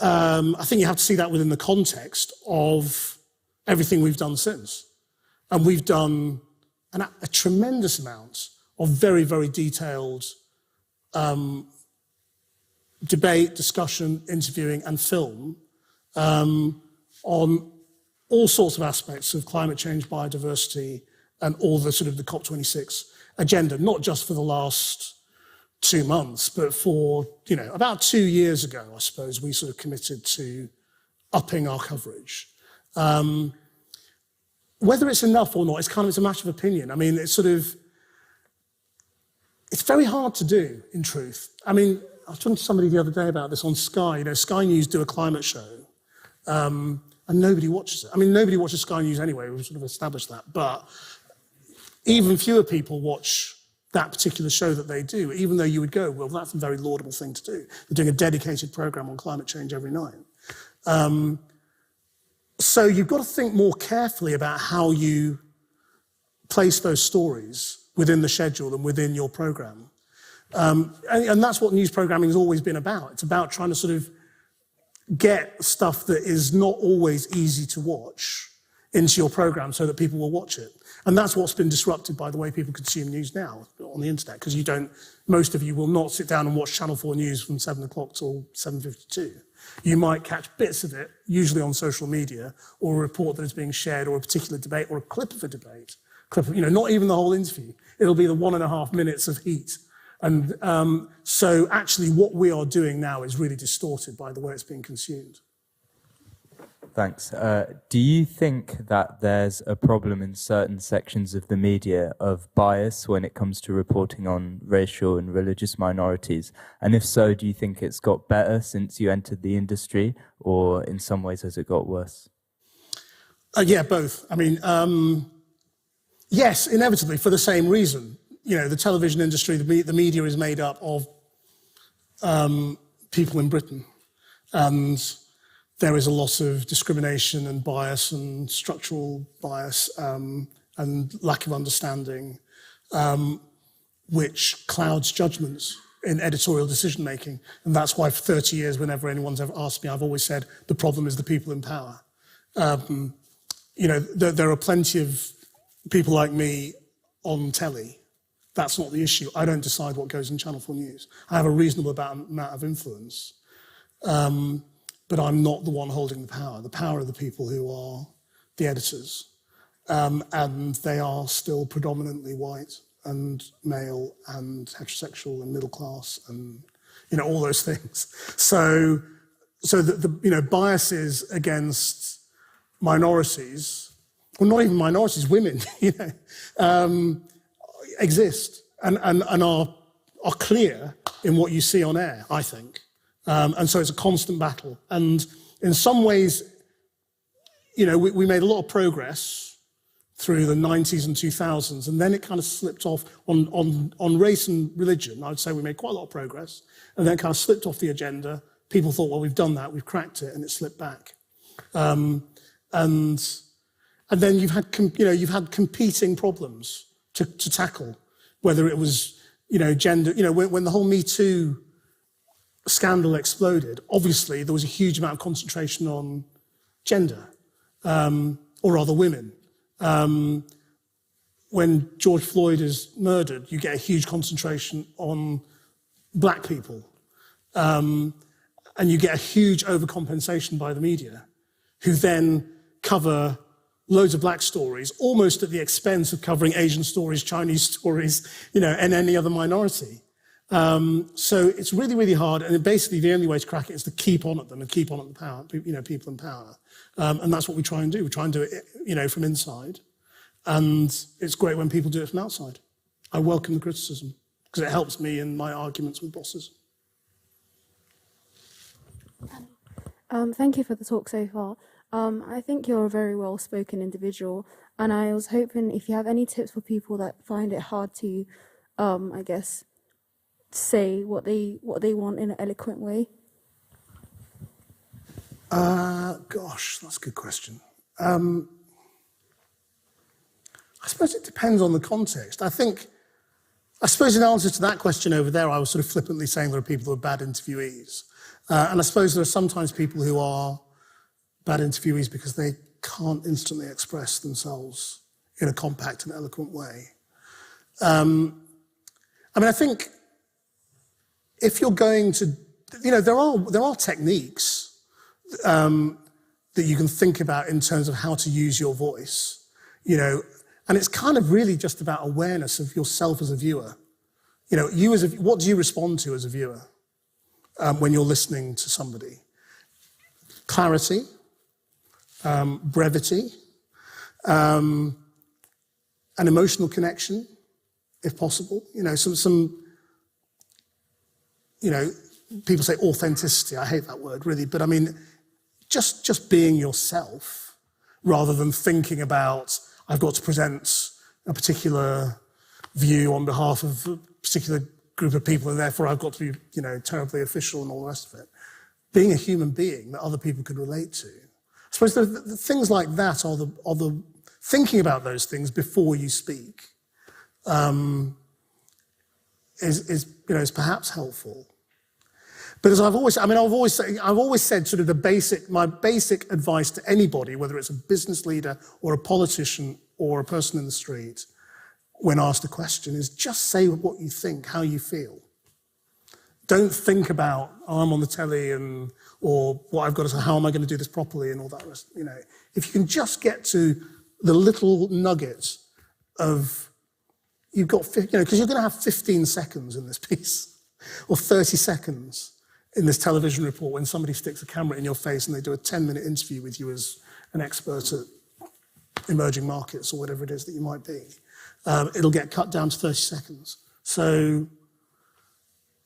I think you have to see that within the context of everything we've done since. And we've done a tremendous amount of very, very detailed debate, discussion, interviewing, and film on all sorts of aspects of climate change, biodiversity, and all the sort of the COP26 agenda, not just for the last 2 months, but for, about 2 years ago, I suppose, we sort of committed to upping our coverage. Whether it's enough or not, it's a matter of opinion. I mean, it's very hard to do, in truth. I mean, I was talking to somebody the other day about this on Sky. Sky News do a climate show, and nobody watches it. I mean, nobody watches Sky News anyway. We've sort of established that. But even fewer people watch that particular show that they do, even though you would go, well, that's a very laudable thing to do. They're doing a dedicated programme on climate change every night. So you've got to think more carefully about how you place those stories within the schedule and within your programme. And that's what news programming has always been about. It's about trying to sort of get stuff that is not always easy to watch into your programme so that people will watch it. And that's what's been disrupted by the way people consume news now on the internet, because most of you will not sit down and watch Channel 4 News from 7 o'clock till 7:52. You might catch bits of it, usually on social media, or a report that is being shared, or a particular debate, or a clip of a debate. Not even the whole interview. It'll be the 1.5 minutes of heat. And so actually what we are doing now is really distorted by the way it's being consumed. Thanks. Do you think that there's a problem in certain sections of the media of bias when it comes to reporting on racial and religious minorities? And if so, do you think it's got better since you entered the industry, or in some ways has it got worse? Yeah, both. I mean, yes, inevitably, for the same reason. The television industry, the media is made up of people in Britain. And there is a lot of discrimination and bias and structural bias and lack of understanding, which clouds judgments in editorial decision-making. And that's why for 30 years, whenever anyone's ever asked me, I've always said, the problem is the people in power. There are plenty of people like me on telly. That's not the issue. I don't decide what goes in Channel 4 News. I have a reasonable amount of influence. But I'm not the one holding the power. The power are the people who are the editors. And they are still predominantly white and male and heterosexual and middle class and, all those things. So the biases against minorities, well, not even minorities, women, exist and are clear in what you see on air, I think. And so it's a constant battle. And in some ways, we made a lot of progress through the 90s and 2000s, and then it kind of slipped off on race and religion. I would say we made quite a lot of progress, and then it kind of slipped off the agenda. People thought, well, we've done that, we've cracked it, and it slipped back. And then you've had competing problems to tackle, whether it was, gender, when the whole Me Too scandal exploded, obviously there was a huge amount of concentration on gender, or rather women. When George Floyd is murdered, you get a huge concentration on black people. And you get a huge overcompensation by the media, who then cover loads of black stories, almost at the expense of covering Asian stories, Chinese stories, and any other minority. So it's really, really hard, and basically the only way to crack it is to keep on at them and keep on at the power, people in power. And that's what we try and do. We try and do it, from inside. And it's great when people do it from outside. I welcome the criticism because it helps me in my arguments with bosses. Thank you for the talk so far. I think you're a very well-spoken individual, and I was hoping if you have any tips for people that find it hard to, I guess, say what they want in an eloquent way. Gosh, that's a good question. I suppose it depends on the context. I suppose in answer to that question over there, I was sort of flippantly saying there are people who are bad interviewees. And I suppose there are sometimes people who are bad interviewees because they can't instantly express themselves in a compact and eloquent way. I think if you're going to, there are techniques that you can think about in terms of how to use your voice, and it's kind of really just about awareness of yourself as a viewer. What do you respond to as a viewer when you're listening to somebody? Clarity, brevity, an emotional connection, if possible. People say authenticity. I hate that word, really, but I mean, just being yourself rather than thinking about, I've got to present a particular view on behalf of a particular group of people and therefore I've got to be, terribly official and all the rest of it. Being a human being that other people can relate to. I suppose the things like that are the thinking about those things before you speak is perhaps helpful. But as I've always said sort of my basic advice to anybody, whether it's a business leader or a politician or a person in the street, when asked a question, is just say what you think, how you feel. Don't think about, I'm on the telly or what I've got to say, how am I going to do this properly and all that rest. If you can just get to the little nugget of, you've got, because you're going to have 15 seconds in this piece or 30 seconds in this television report when somebody sticks a camera in your face and they do a 10-minute interview with you as an expert at emerging markets or whatever it is that you might be. It'll get cut down to 30 seconds. So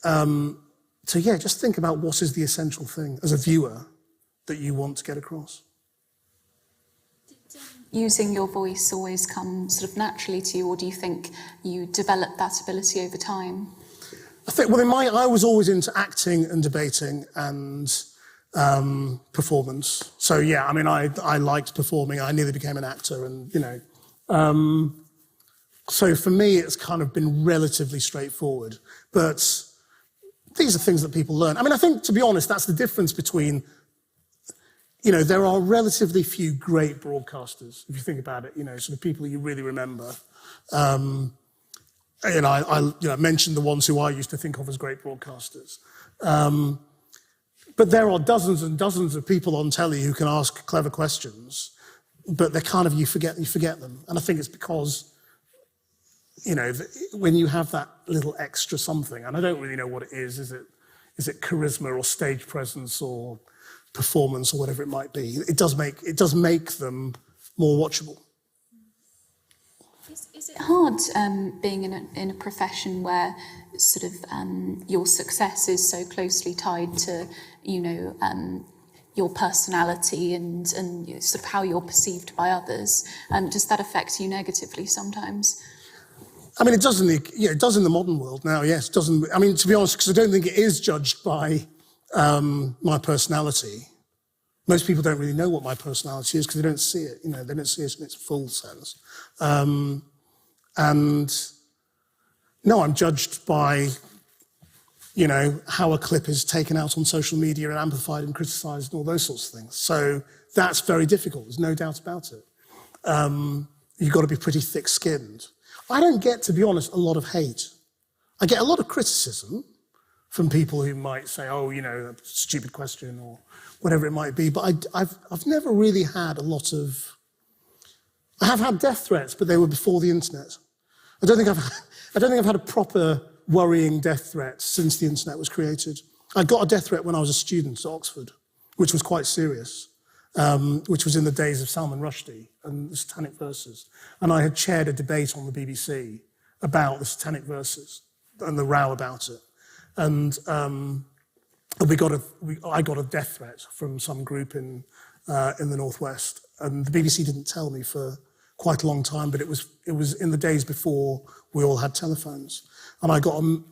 just think about what is the essential thing as a viewer that you want to get across. Did using your voice always come sort of naturally to you, or do you think you developed that ability over time? I think, I was always into acting and debating and performance. So yeah, I liked performing. I nearly became an actor, and so for me, it's kind of been relatively straightforward. But these are things that people learn. I think, to be honest, that's the difference between, there are relatively few great broadcasters, if you think about it, sort of people you really remember. I mentioned the ones who I used to think of as great broadcasters. But there are dozens and dozens of people on telly who can ask clever questions, but they're kind of, you forget them. And I think it's because, when you have that little extra something, and I don't really know what it is it charisma or stage presence or performance or whatever it might be, it does make them more watchable. Is it hard being in a profession where sort of your success is so closely tied to, your personality and sort of how you're perceived by others? Does that affect you negatively sometimes? It does in the modern world now, yes. It doesn't. To be honest, because I don't think it is judged by my personality. Most people don't really know what my personality is because they don't see it. They don't see it in its full sense. And no, I'm judged by, how a clip is taken out on social media and amplified and criticised and all those sorts of things. So that's very difficult. There's no doubt about it. You've got to be pretty thick-skinned. I don't get, to be honest, a lot of hate. I get a lot of criticism from people who might say, a stupid question or whatever it might be. But I've never really had a lot of I have had death threats, but they were before the internet. I don't think I've had a proper worrying death threat since the internet was created. I got a death threat when I was a student at Oxford, which was quite serious, which was in the days of Salman Rushdie and the Satanic Verses. And I had chaired a debate on the BBC about the Satanic Verses and the row about it. And I got a death threat from some group in the Northwest. And the BBC didn't tell me for quite a long time, but it was in the days before we all had telephones. And I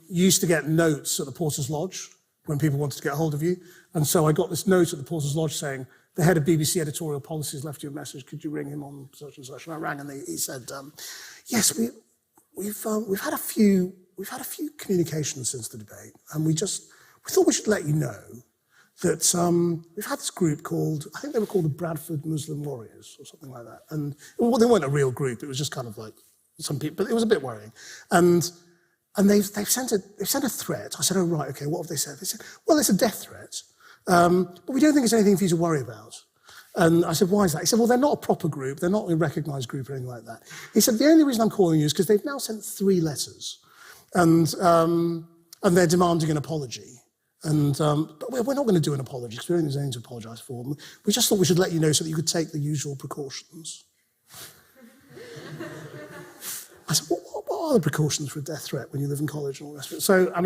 used to get notes at the Porter's Lodge when people wanted to get hold of you. And so I got this note at the Porter's Lodge saying, the head of BBC editorial policy has left you a message, could you ring him on such and such? And I rang and he said, yes, we've had a few communications since the debate, and we thought we should let you know that we've had this group called, I think they were called the Bradford Muslim Warriors or something like that. And well, they weren't a real group, it was just kind of like some people, but it was a bit worrying. And they've sent a threat. I said, oh, right, okay, what have they said? They said, well, it's a death threat, but we don't think it's anything for you to worry about. And I said, why is that? He said, well, they're not a proper group, they're not a recognised group or anything like that. He said, the only reason I'm calling you is because they've now sent 3 letters, and they're demanding an apology. And but we're not going to do an apology because we don't think there's anything to apologise for. We just thought we should let you know so that you could take the usual precautions. I said, what are the precautions for a death threat when you live in college and all the rest of it? So, I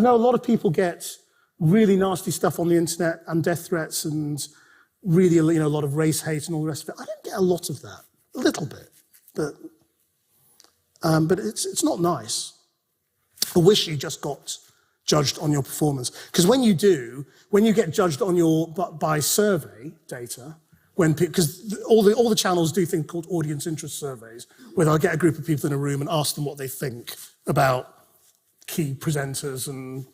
know a lot of people get really nasty stuff on the internet and death threats and really, a lot of race hate and all the rest of it. I don't get a lot of that, a little bit, but it's not nice. I wish you just got judged on your performance. Because when you get judged on by survey data, because all the channels do things called audience interest surveys, where they'll get a group of people in a room and ask them what they think about key presenters and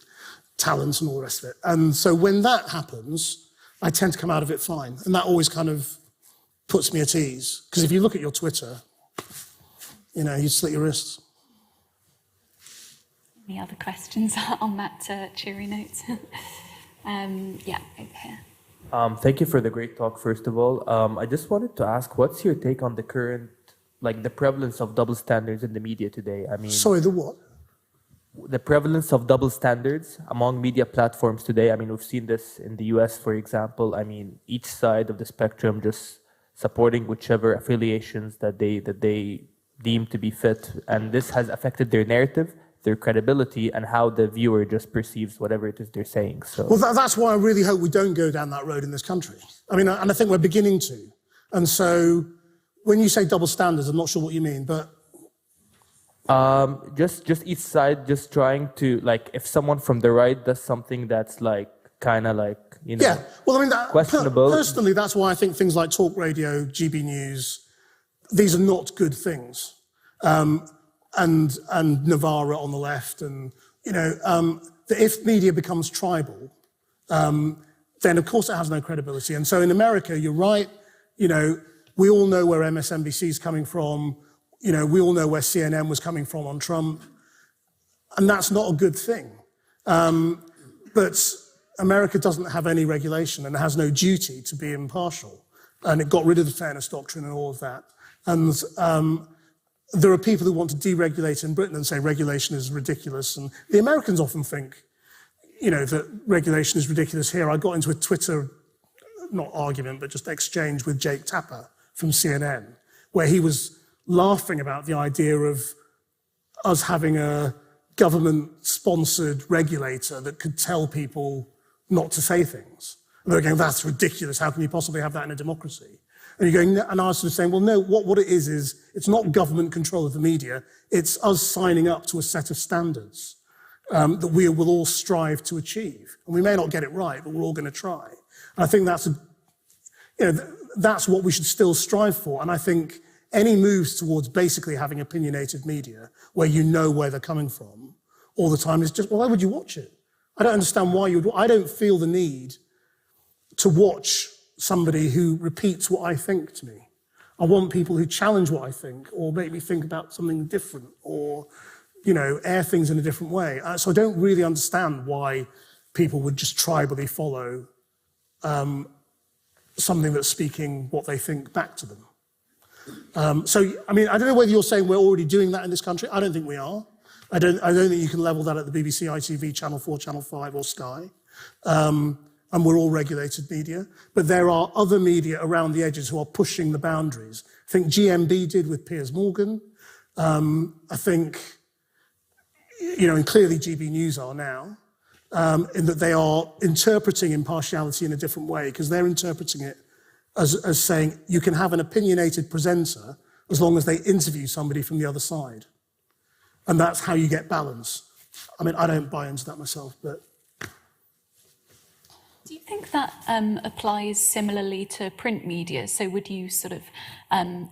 talents and all the rest of it. And so when that happens, I tend to come out of it fine. And that always kind of puts me at ease. Because if you look at your Twitter, you slit your wrists. Any other questions on that cheery note? Yeah, over here. Thank you for the great talk, first of all. I just wanted to ask, what's your take on the current, the prevalence of double standards in the media today? I mean, sorry, the what? The prevalence of double standards among media platforms today. I mean, we've seen this in the US, for example. I mean, each side of the spectrum just supporting whichever affiliations that they deem to be fit. And this has affected their narrative, their credibility, and how the viewer just perceives whatever it is they're saying. So, well, that's why I really hope we don't go down that road in this country. I mean, and I think we're beginning to. And so, when you say double standards, I'm not sure what you mean, but just each side just trying to, if someone from the right does something that's yeah. Well, I mean, questionable. Personally, that's why I think things like talk radio, GB News, these are not good things. And Navarra on the left, and if media becomes tribal, then of course it has no credibility. And so in America, you're right. We all know where MSNBC is coming from. We all know where CNN was coming from on Trump, and that's not a good thing. But America doesn't have any regulation and has no duty to be impartial, and it got rid of the fairness doctrine and all of that. And there are people who want to deregulate in Britain and say regulation is ridiculous. And the Americans often think, that regulation is ridiculous here. I got into a Twitter, not argument, but just exchange with Jake Tapper from CNN, where he was laughing about the idea of us having a government-sponsored regulator that could tell people not to say things. And they're going, that's ridiculous. How can you possibly have that in a democracy? And you're going, and I was sort of saying, well, no, what it is it's not government control of the media. It's us signing up to a set of standards that we will all strive to achieve. And we may not get it right, but we're all going to try. And I think that's what we should still strive for. And I think any moves towards basically having opinionated media, where you know where they're coming from all the time, is just, well, why would you watch it? I don't understand why you would. I don't feel the need to watch somebody who repeats what I think to me. I want people who challenge what I think, or make me think about something different, or, air things in a different way. So I don't really understand why people would just tribally follow, something that's speaking what they think back to them. So, I mean, I don't know whether you're saying we're already doing that in this country. I don't think we are. I don't think you can level that at the BBC, ITV, Channel 4, Channel 5 or Sky. And we're all regulated media. But there are other media around the edges who are pushing the boundaries. I think GMB did with Piers Morgan. I think, and clearly GB News are now, in that they are interpreting impartiality in a different way, because they're interpreting it as saying you can have an opinionated presenter as long as they interview somebody from the other side. And that's how you get balance. I mean, I don't buy into that myself, but... Do you think that applies similarly to print media? So would you sort of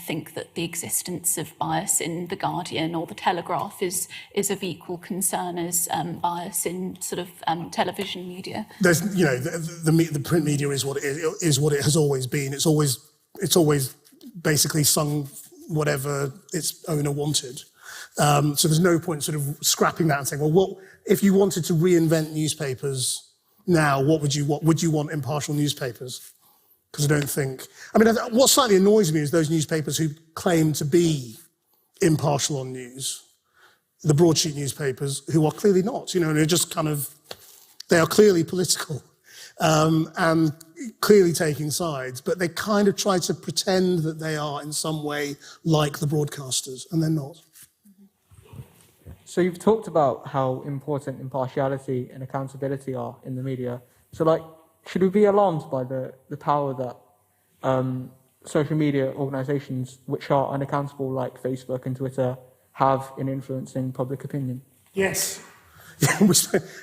think that the existence of bias in The Guardian or The Telegraph is of equal concern as bias in sort of television media? There's, the print media is what it has always been. It's always basically sung whatever its owner wanted. So there's no point sort of scrapping that and saying, well, what if you wanted to reinvent newspapers now, what would you want? Would you want impartial newspapers? Because I don't think... I mean, what slightly annoys me is those newspapers who claim to be impartial on news, the broadsheet newspapers, who are clearly not, they're just kind of... They are clearly political and clearly taking sides, but they kind of try to pretend that they are in some way like the broadcasters, and they're not. So you've talked about how important impartiality and accountability are in the media. So, should we be alarmed by the power that social media organisations, which are unaccountable, like Facebook and Twitter, have in influencing public opinion? Yes. Yeah,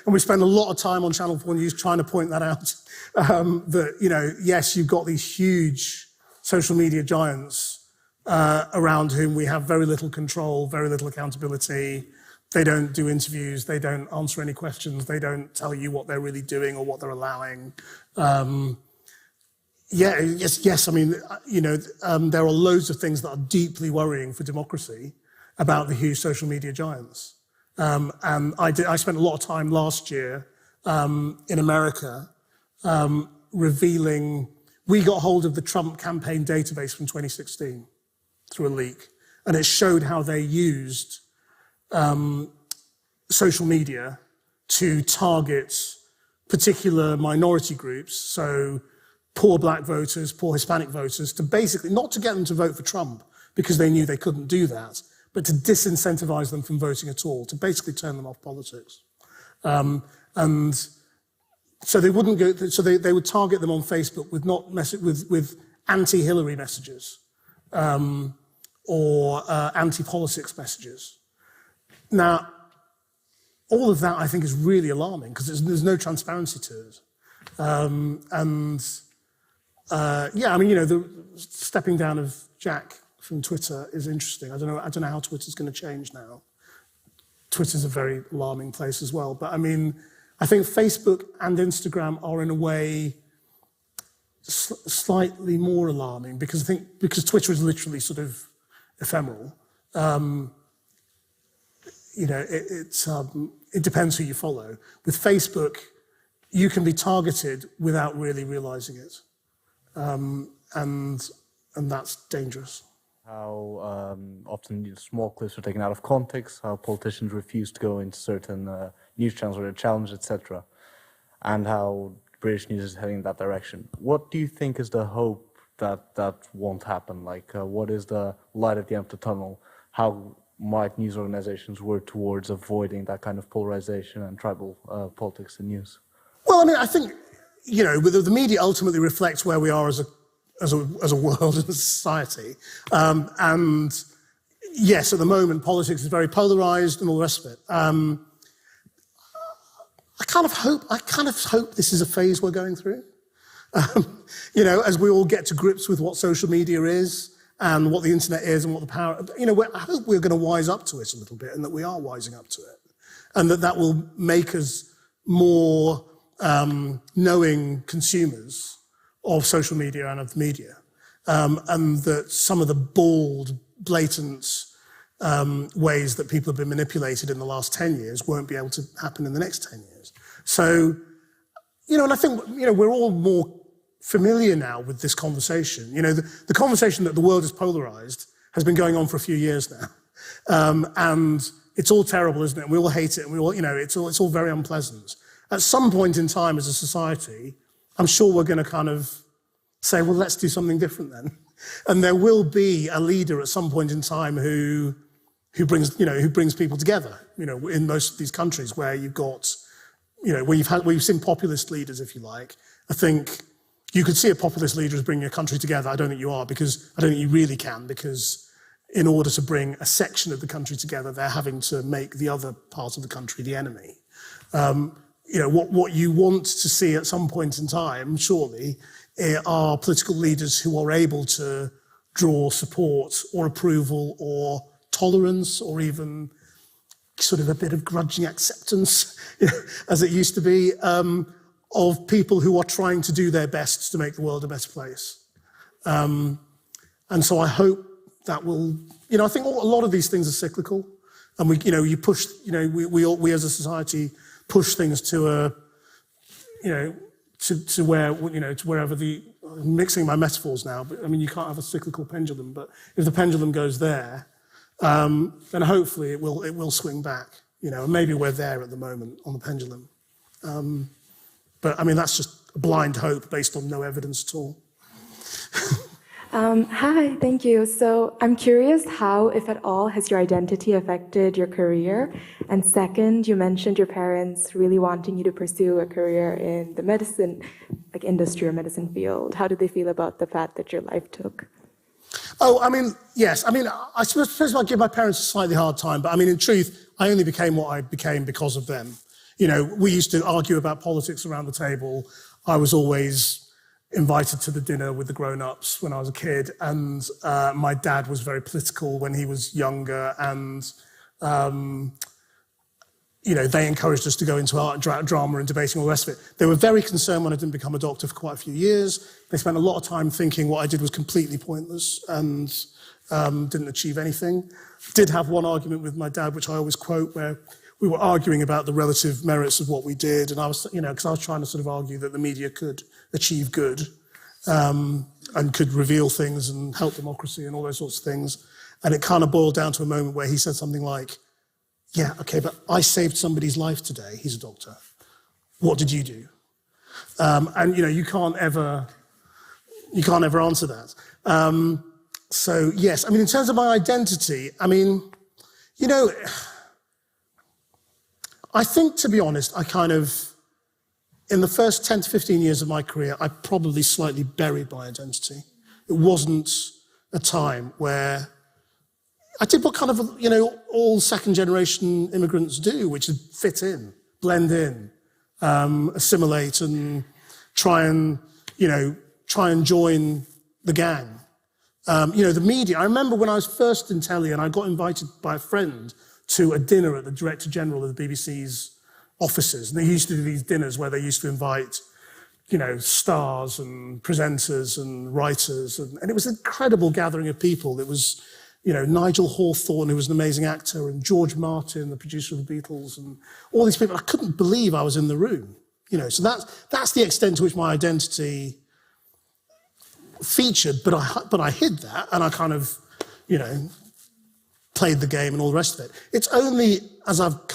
we spend a lot of time on Channel 4 News trying to point that out. That, yes, you've got these huge social media giants around whom we have very little control, very little accountability. They don't do interviews, they don't answer any questions, they don't tell you what they're really doing or what they're allowing. Yes, I mean, there are loads of things that are deeply worrying for democracy about the huge social media giants. And I spent a lot of time last year in America revealing, we got hold of the Trump campaign database from 2016 through a leak, and it showed how they used social media to target particular minority groups, so poor black voters, poor Hispanic voters, to basically, not to get them to vote for Trump because they knew they couldn't do that, but to disincentivize them from voting at all, to basically turn them off politics. And so they wouldn't go, so they would target them on Facebook with anti-Hillary messages or anti-politics messages. Now, all of that I think is really alarming because there's no transparency to it. The stepping down of Jack from Twitter is interesting. I don't know how Twitter's going to change now. Twitter's a very alarming place as well. But I mean, I think Facebook and Instagram are in a way slightly more alarming because Twitter is literally sort of ephemeral. It depends who you follow. With Facebook, you can be targeted without really realizing it. And that's dangerous. How often small clips are taken out of context, how politicians refuse to go into certain news channels where they're challenged, etc. And how British news is heading in that direction. What do you think is the hope that won't happen? What is the light at the end of the tunnel? How might news organizations work towards avoiding that kind of polarization and tribal politics in news? Well, I mean, I think, the media ultimately reflects where we are as a world and a society. And yes, at the moment, politics is very polarized and all the rest of it. I kind of hope this is a phase we're going through. As we all get to grips with what social media is and what the internet is and what the power, I hope we're going to wise up to it a little bit and that we are wising up to it. And that will make us more knowing consumers of social media and of the media. And that some of the bold, blatant ways that people have been manipulated in the last 10 years won't be able to happen in the next 10 years. So, and I think, we're all more familiar now with this conversation. You know, the conversation that the world is polarized has been going on for a few years now. And it's all terrible, isn't it? And we all hate it, and we all, you know, it's all very unpleasant. At some point in time as a society, I'm sure we're going to kind of say, well, let's do something different then. And there will be a leader at some point in time who brings people together, you know, in most of these countries where you've got, you know, where you've seen populist leaders, if you like. I think you could see a populist leader as bringing a country together. I don't think you are, because I don't think you really can, because in order to bring a section of the country together, they're having to make the other part of the country the enemy. You know, what you want to see at some point in time, surely, are political leaders who are able to draw support or approval or tolerance or even sort of a bit of grudging acceptance, you know, as it used to be, of people who are trying to do their best to make the world a better place. And so I hope that will, you know, I think a lot of these things are cyclical, and we, you know, you push, you know, we as a society push things to a, you know, to where, you know, to wherever I'm mixing my metaphors now, but I mean, you can't have a cyclical pendulum, but if the pendulum goes there, then hopefully it will swing back, you know, and maybe we're there at the moment on the pendulum. But I mean, that's just a blind hope based on no evidence at all. Hi, thank you. So I'm curious how, if at all, has your identity affected your career? And second, you mentioned your parents really wanting you to pursue a career in the medicine, like industry or medicine field. How did they feel about the path that your life took? Oh, I mean, yes. I mean, I suppose I give my parents a slightly hard time, but I mean, in truth, I only became what I became because of them. You know, we used to argue about politics around the table. I was always invited to the dinner with the grown-ups when I was a kid, and my dad was very political when he was younger, and you know, they encouraged us to go into art, drama, and debating, all the rest of it. They were very concerned when I didn't become a doctor for quite a few years. They spent a lot of time thinking what I did was completely pointless and didn't achieve anything. Did have one argument with my dad, which I always quote, where we were arguing about the relative merits of what we did, and I was, you know, because I was trying to sort of argue that the media could achieve good and could reveal things and help democracy and all those sorts of things. And it kind of boiled down to a moment where he said something like, yeah, okay, but I saved somebody's life today. He's a doctor. What did you do? And, you know, you can't ever answer that. So, yes, I mean, in terms of my identity, I mean, you know, I think, to be honest, I kind of, in the first 10 to 15 years of my career, I probably slightly buried my identity. It wasn't a time where I did what kind of, you know, all second-generation immigrants do, which is fit in, blend in, assimilate, and try and join the gang. You know, the media. I remember when I was first in telly, and I got invited by a friend to a dinner at the Director General of the BBC's offices, and they used to do these dinners where they used to invite, you know, stars and presenters and writers, and it was an incredible gathering of people. It was, you know, Nigel Hawthorne, who was an amazing actor, and George Martin, the producer of the Beatles, and all these people. I couldn't believe I was in the room, you know. So that's the extent to which my identity featured, but I hid that, and I kind of, you know, played the game and all the rest of it. It's only as I've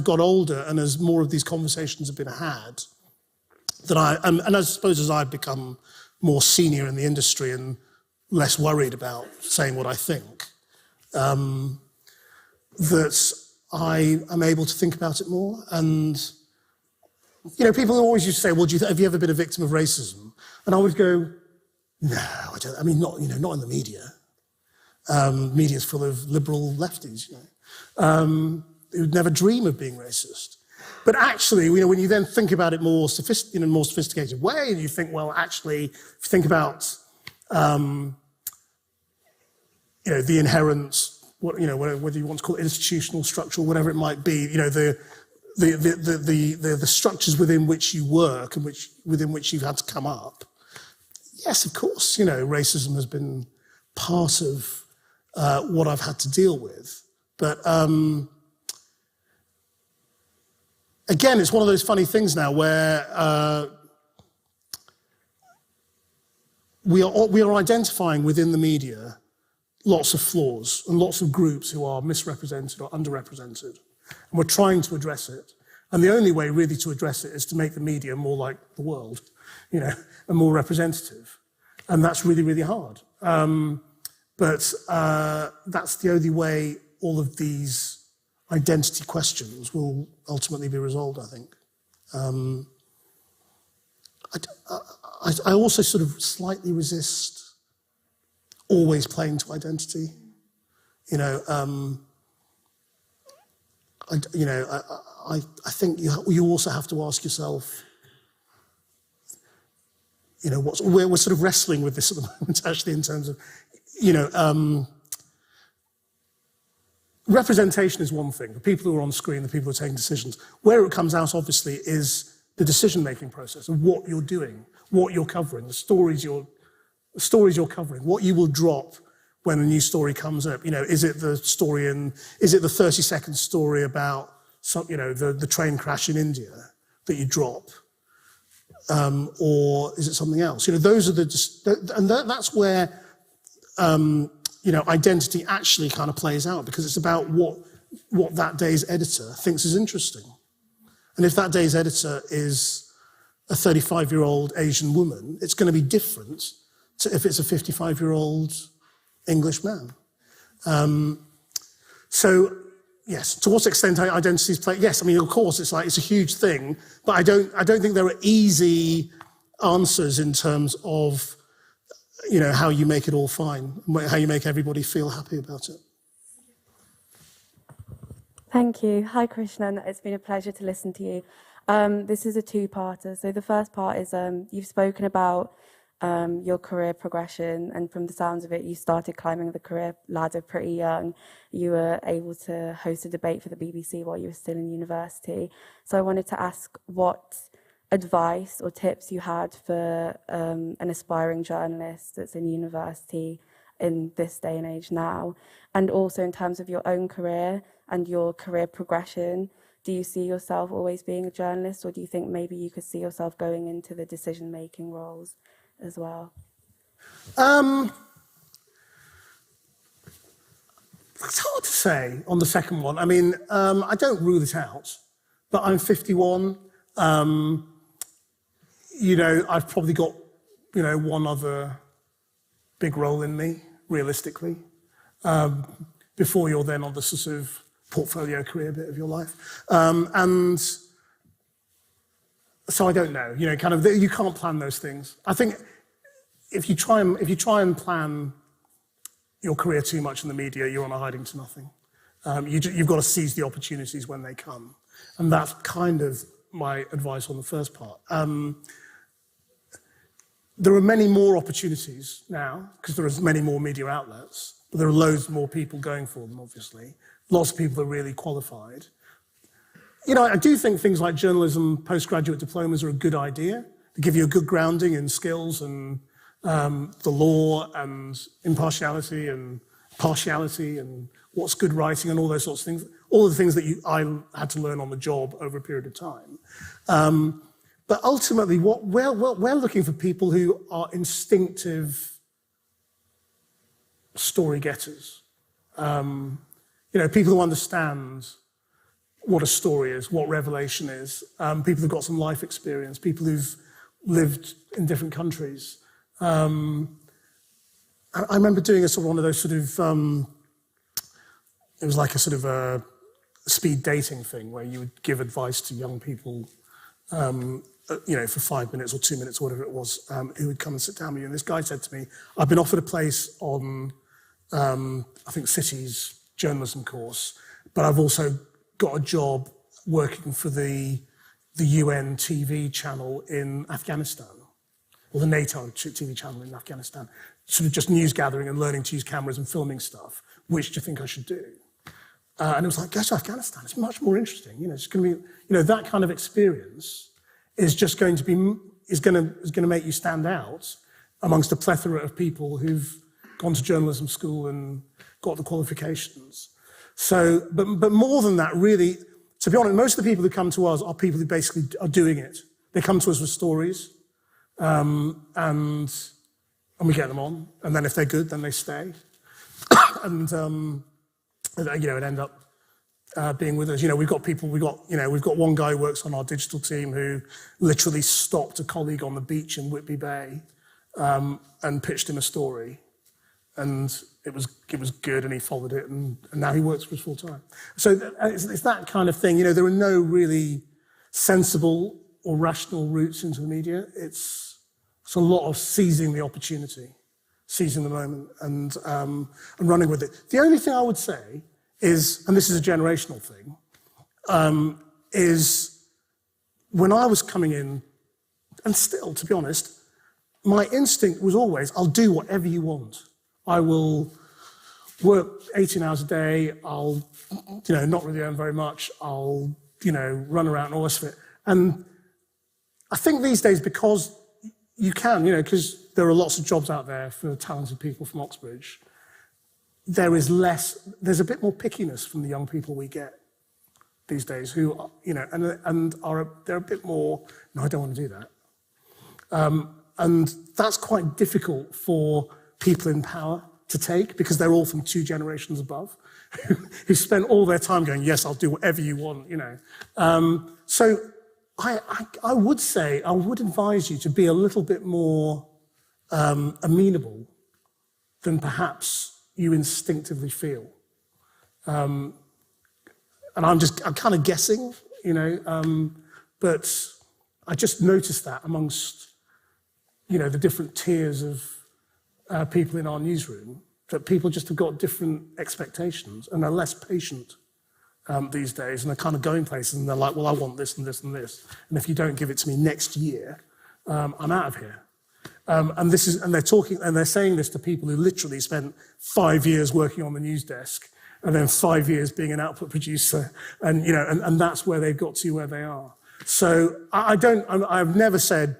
got older and as more of these conversations have been had that and I suppose as I've become more senior in the industry and less worried about saying what I think, that I am able to think about it more. And, you know, people always used to say, well, have you ever been a victim of racism? And I would go, no, I don't. I mean, not in the media. Media's full of liberal lefties, you know, who would never dream of being racist. But actually, you know, when you then think about it in a more sophisticated way, and you think, well, actually, if you think about, you know, the inherent, whether you want to call it institutional, structural, whatever it might be, you know, the structures within which you work and within which you've had to come up. Yes, of course, you know, racism has been part of what I've had to deal with. But again, it's one of those funny things now where we are identifying within the media lots of flaws and lots of groups who are misrepresented or underrepresented. And we're trying to address it. And the only way really to address it is to make the media more like the world, you know, and more representative. And that's really, really hard. But that's the only way all of these identity questions will ultimately be resolved, I think. I also sort of slightly resist always playing to identity. You know, I think you also have to ask yourself, you know, we're sort of wrestling with this at the moment, actually, in terms of, you know, representation is one thing. The people who are on screen, the people who are taking decisions. Where it comes out, obviously, is the decision-making process of what you're doing, what you're covering, the stories you're covering, what you will drop when a new story comes up. You know, is it the 30-second story about some, you know, the train crash in India that you drop, or is it something else? You know, those are that's where you know, identity actually kind of plays out, because it's about what that day's editor thinks is interesting. And if that day's editor is a 35-year-old Asian woman, it's going to be different to if it's a 55-year-old English man. So, yes, to what extent identities play? Yes, I mean, of course, it's a huge thing, but I don't think there are easy answers in terms of, you know, how you make it all fine, how you make everybody feel happy about it. Thank you. Hi, Krishnan. It's been a pleasure to listen to you. This is a two-parter. So the first part is you've spoken about your career progression, and from the sounds of it, you started climbing the career ladder pretty young. You were able to host a debate for the BBC while you were still in university. So I wanted to ask what advice or tips you had for an aspiring journalist that's in university in this day and age now, and also in terms of your own career and your career progression. Do you see yourself always being a journalist, or do you think maybe you could see yourself going into the decision-making roles as well? It's hard to say on the second one. I mean, I don't rule it out, but I'm 51. You know, I've probably got, you know, one other big role in me, realistically, before you're then on the sort of portfolio career bit of your life. And so I don't know, you know, kind of, you can't plan those things. I think if you try and plan your career too much in the media, you're on a hiding to nothing. You've got to seize the opportunities when they come. And that's kind of my advice on the first part. There are many more opportunities now, because there are many more media outlets, but there are loads more people going for them, obviously. Lots of people are really qualified. You know, I do think things like journalism postgraduate diplomas are a good idea. They give you a good grounding in skills and the law and impartiality and partiality and what's good writing and all those sorts of things. All of the things that I had to learn on the job over a period of time. But ultimately, we're looking for people who are instinctive story getters. You know, people who understand what a story is, what revelation is, people who've got some life experience, people who've lived in different countries. I remember doing one of those sort of, it was like a sort of a speed dating thing where you would give advice to young people, you know, for 5 minutes or 2 minutes, or whatever it was, who would come and sit down with you. And this guy said to me, I've been offered a place on, I think, City's journalism course, but I've also got a job working for the UN TV channel in Afghanistan, or the NATO TV channel in Afghanistan, sort of just news gathering and learning to use cameras and filming stuff. Which do you think I should do? And it was like, go to Afghanistan. It's much more interesting. You know, it's going to be, you know, that kind of experience is just going to be is going to make you stand out amongst a plethora of people who've gone to journalism school and got the qualifications. So, but more than that, really, to be honest, most of the people who come to us are people who basically are doing it. They come to us with stories, and and we get them on, and then if they're good, then they stay. And it end up being with us. We've got one guy who works on our digital team who literally stopped a colleague on the beach in Whitby Bay and pitched him a story, and it was good, and he followed it, and now he works for us full time. So it's that kind of thing. There are no really sensible or rational routes into the media. It's a lot of seizing the opportunity, seizing the moment, and running with it. The only thing I would say is, and this is a generational thing, is when I was coming in, and still, to be honest, my instinct was always, I'll do whatever you want. I will work 18 hours a day, I'll, not really earn very much, I'll, run around and all this of it. And I think these days, because you can, because there are lots of jobs out there for talented people from Oxbridge, there's a bit more pickiness from the young people we get these days who, they're a bit more, no, I don't want to do that. And that's quite difficult for people in power to take, because they're all from 2 generations above, who spend all their time going, yes, I'll do whatever you want, So I would say, I would advise you to be a little bit more amenable than perhaps you instinctively feel. And I'm kind of guessing, but I just noticed that amongst, the different tiers of people in our newsroom, that people just have got different expectations and are less patient these days, and they're kind of going places and they're like, well, I want this and this and this, and if you don't give it to me next year, I'm out of here. And they're saying this to people who literally spent 5 years working on the news desk and then 5 years being an output producer, and that's where they've got to where they are. So I've never said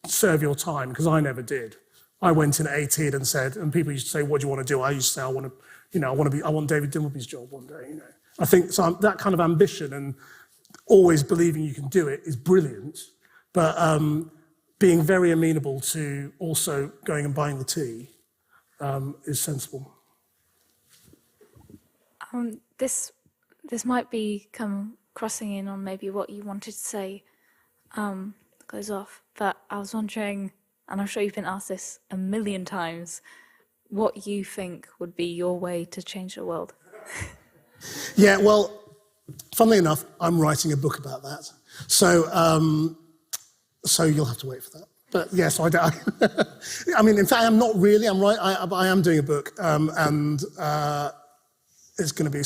serve your time, because I never did. I went in at 18 and said, and people used to say, what do you want to do? I used to say, I want David Dimbleby's job one day, I think so. That kind of ambition and always believing you can do it is brilliant, but being very amenable to also going and buying the tea is sensible. This might be crossing in on maybe what you wanted to say goes off, but I was wondering, and I'm sure you've been asked this a million times, what you think would be your way to change the world. Yeah, well, funnily enough, I'm writing a book about that. So you'll have to wait for that. But yes, I mean, in fact, I'm not really. I'm right. I am doing a book, and it's going to be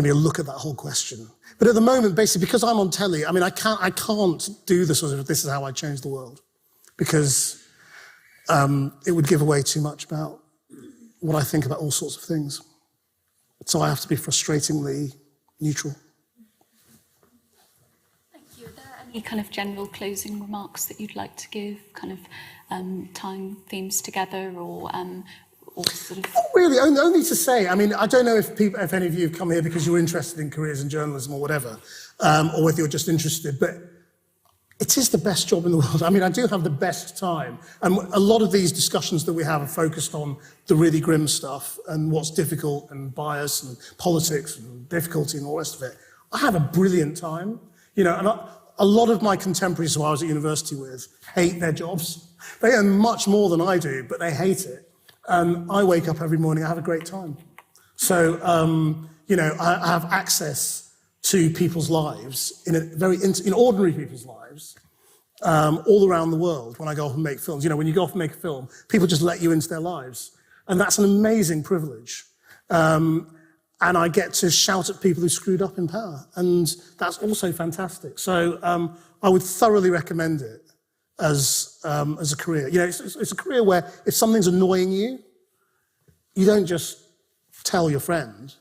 a look at that whole question. But at the moment, basically, because I'm on telly, I mean, I can't do the sort of this is how I change the world, because it would give away too much about what I think about all sorts of things. So I have to be frustratingly neutral. Thank you. Are there any kind of general closing remarks that you'd like to give, kind of tying themes together, or sort of? Not really, only to say, I mean, I don't know if any of you have come here because you're interested in careers in journalism or whatever, or whether you're just interested, but it is the best job in the world. I mean, I do have the best time. And a lot of these discussions that we have are focused on the really grim stuff and what's difficult and bias and politics and difficulty and all the rest of it. I have a brilliant time, and a lot of my contemporaries who I was at university with hate their jobs. They earn much more than I do, but they hate it. I wake up every morning, I have a great time. So, I have access to people's lives, in ordinary people's lives, all around the world when I go off and make films. When you go off and make a film, people just let you into their lives. And that's an amazing privilege. And I get to shout at people who screwed up in power. And that's also fantastic. So I would thoroughly recommend it as a career. It's a career where if something's annoying you, you don't just tell your friend.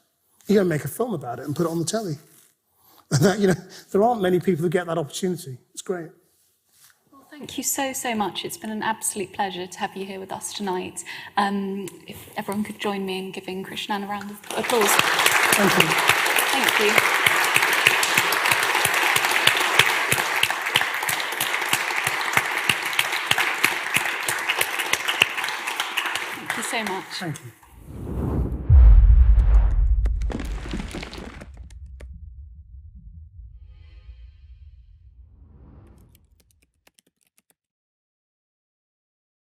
You go and make a film about it and put it on the telly. And that, there aren't many people who get that opportunity. It's great. Well, thank you so much. It's been an absolute pleasure to have you here with us tonight. If everyone could join me in giving Krishnan a round of applause. Thank you. Thank you. so much. Thank you.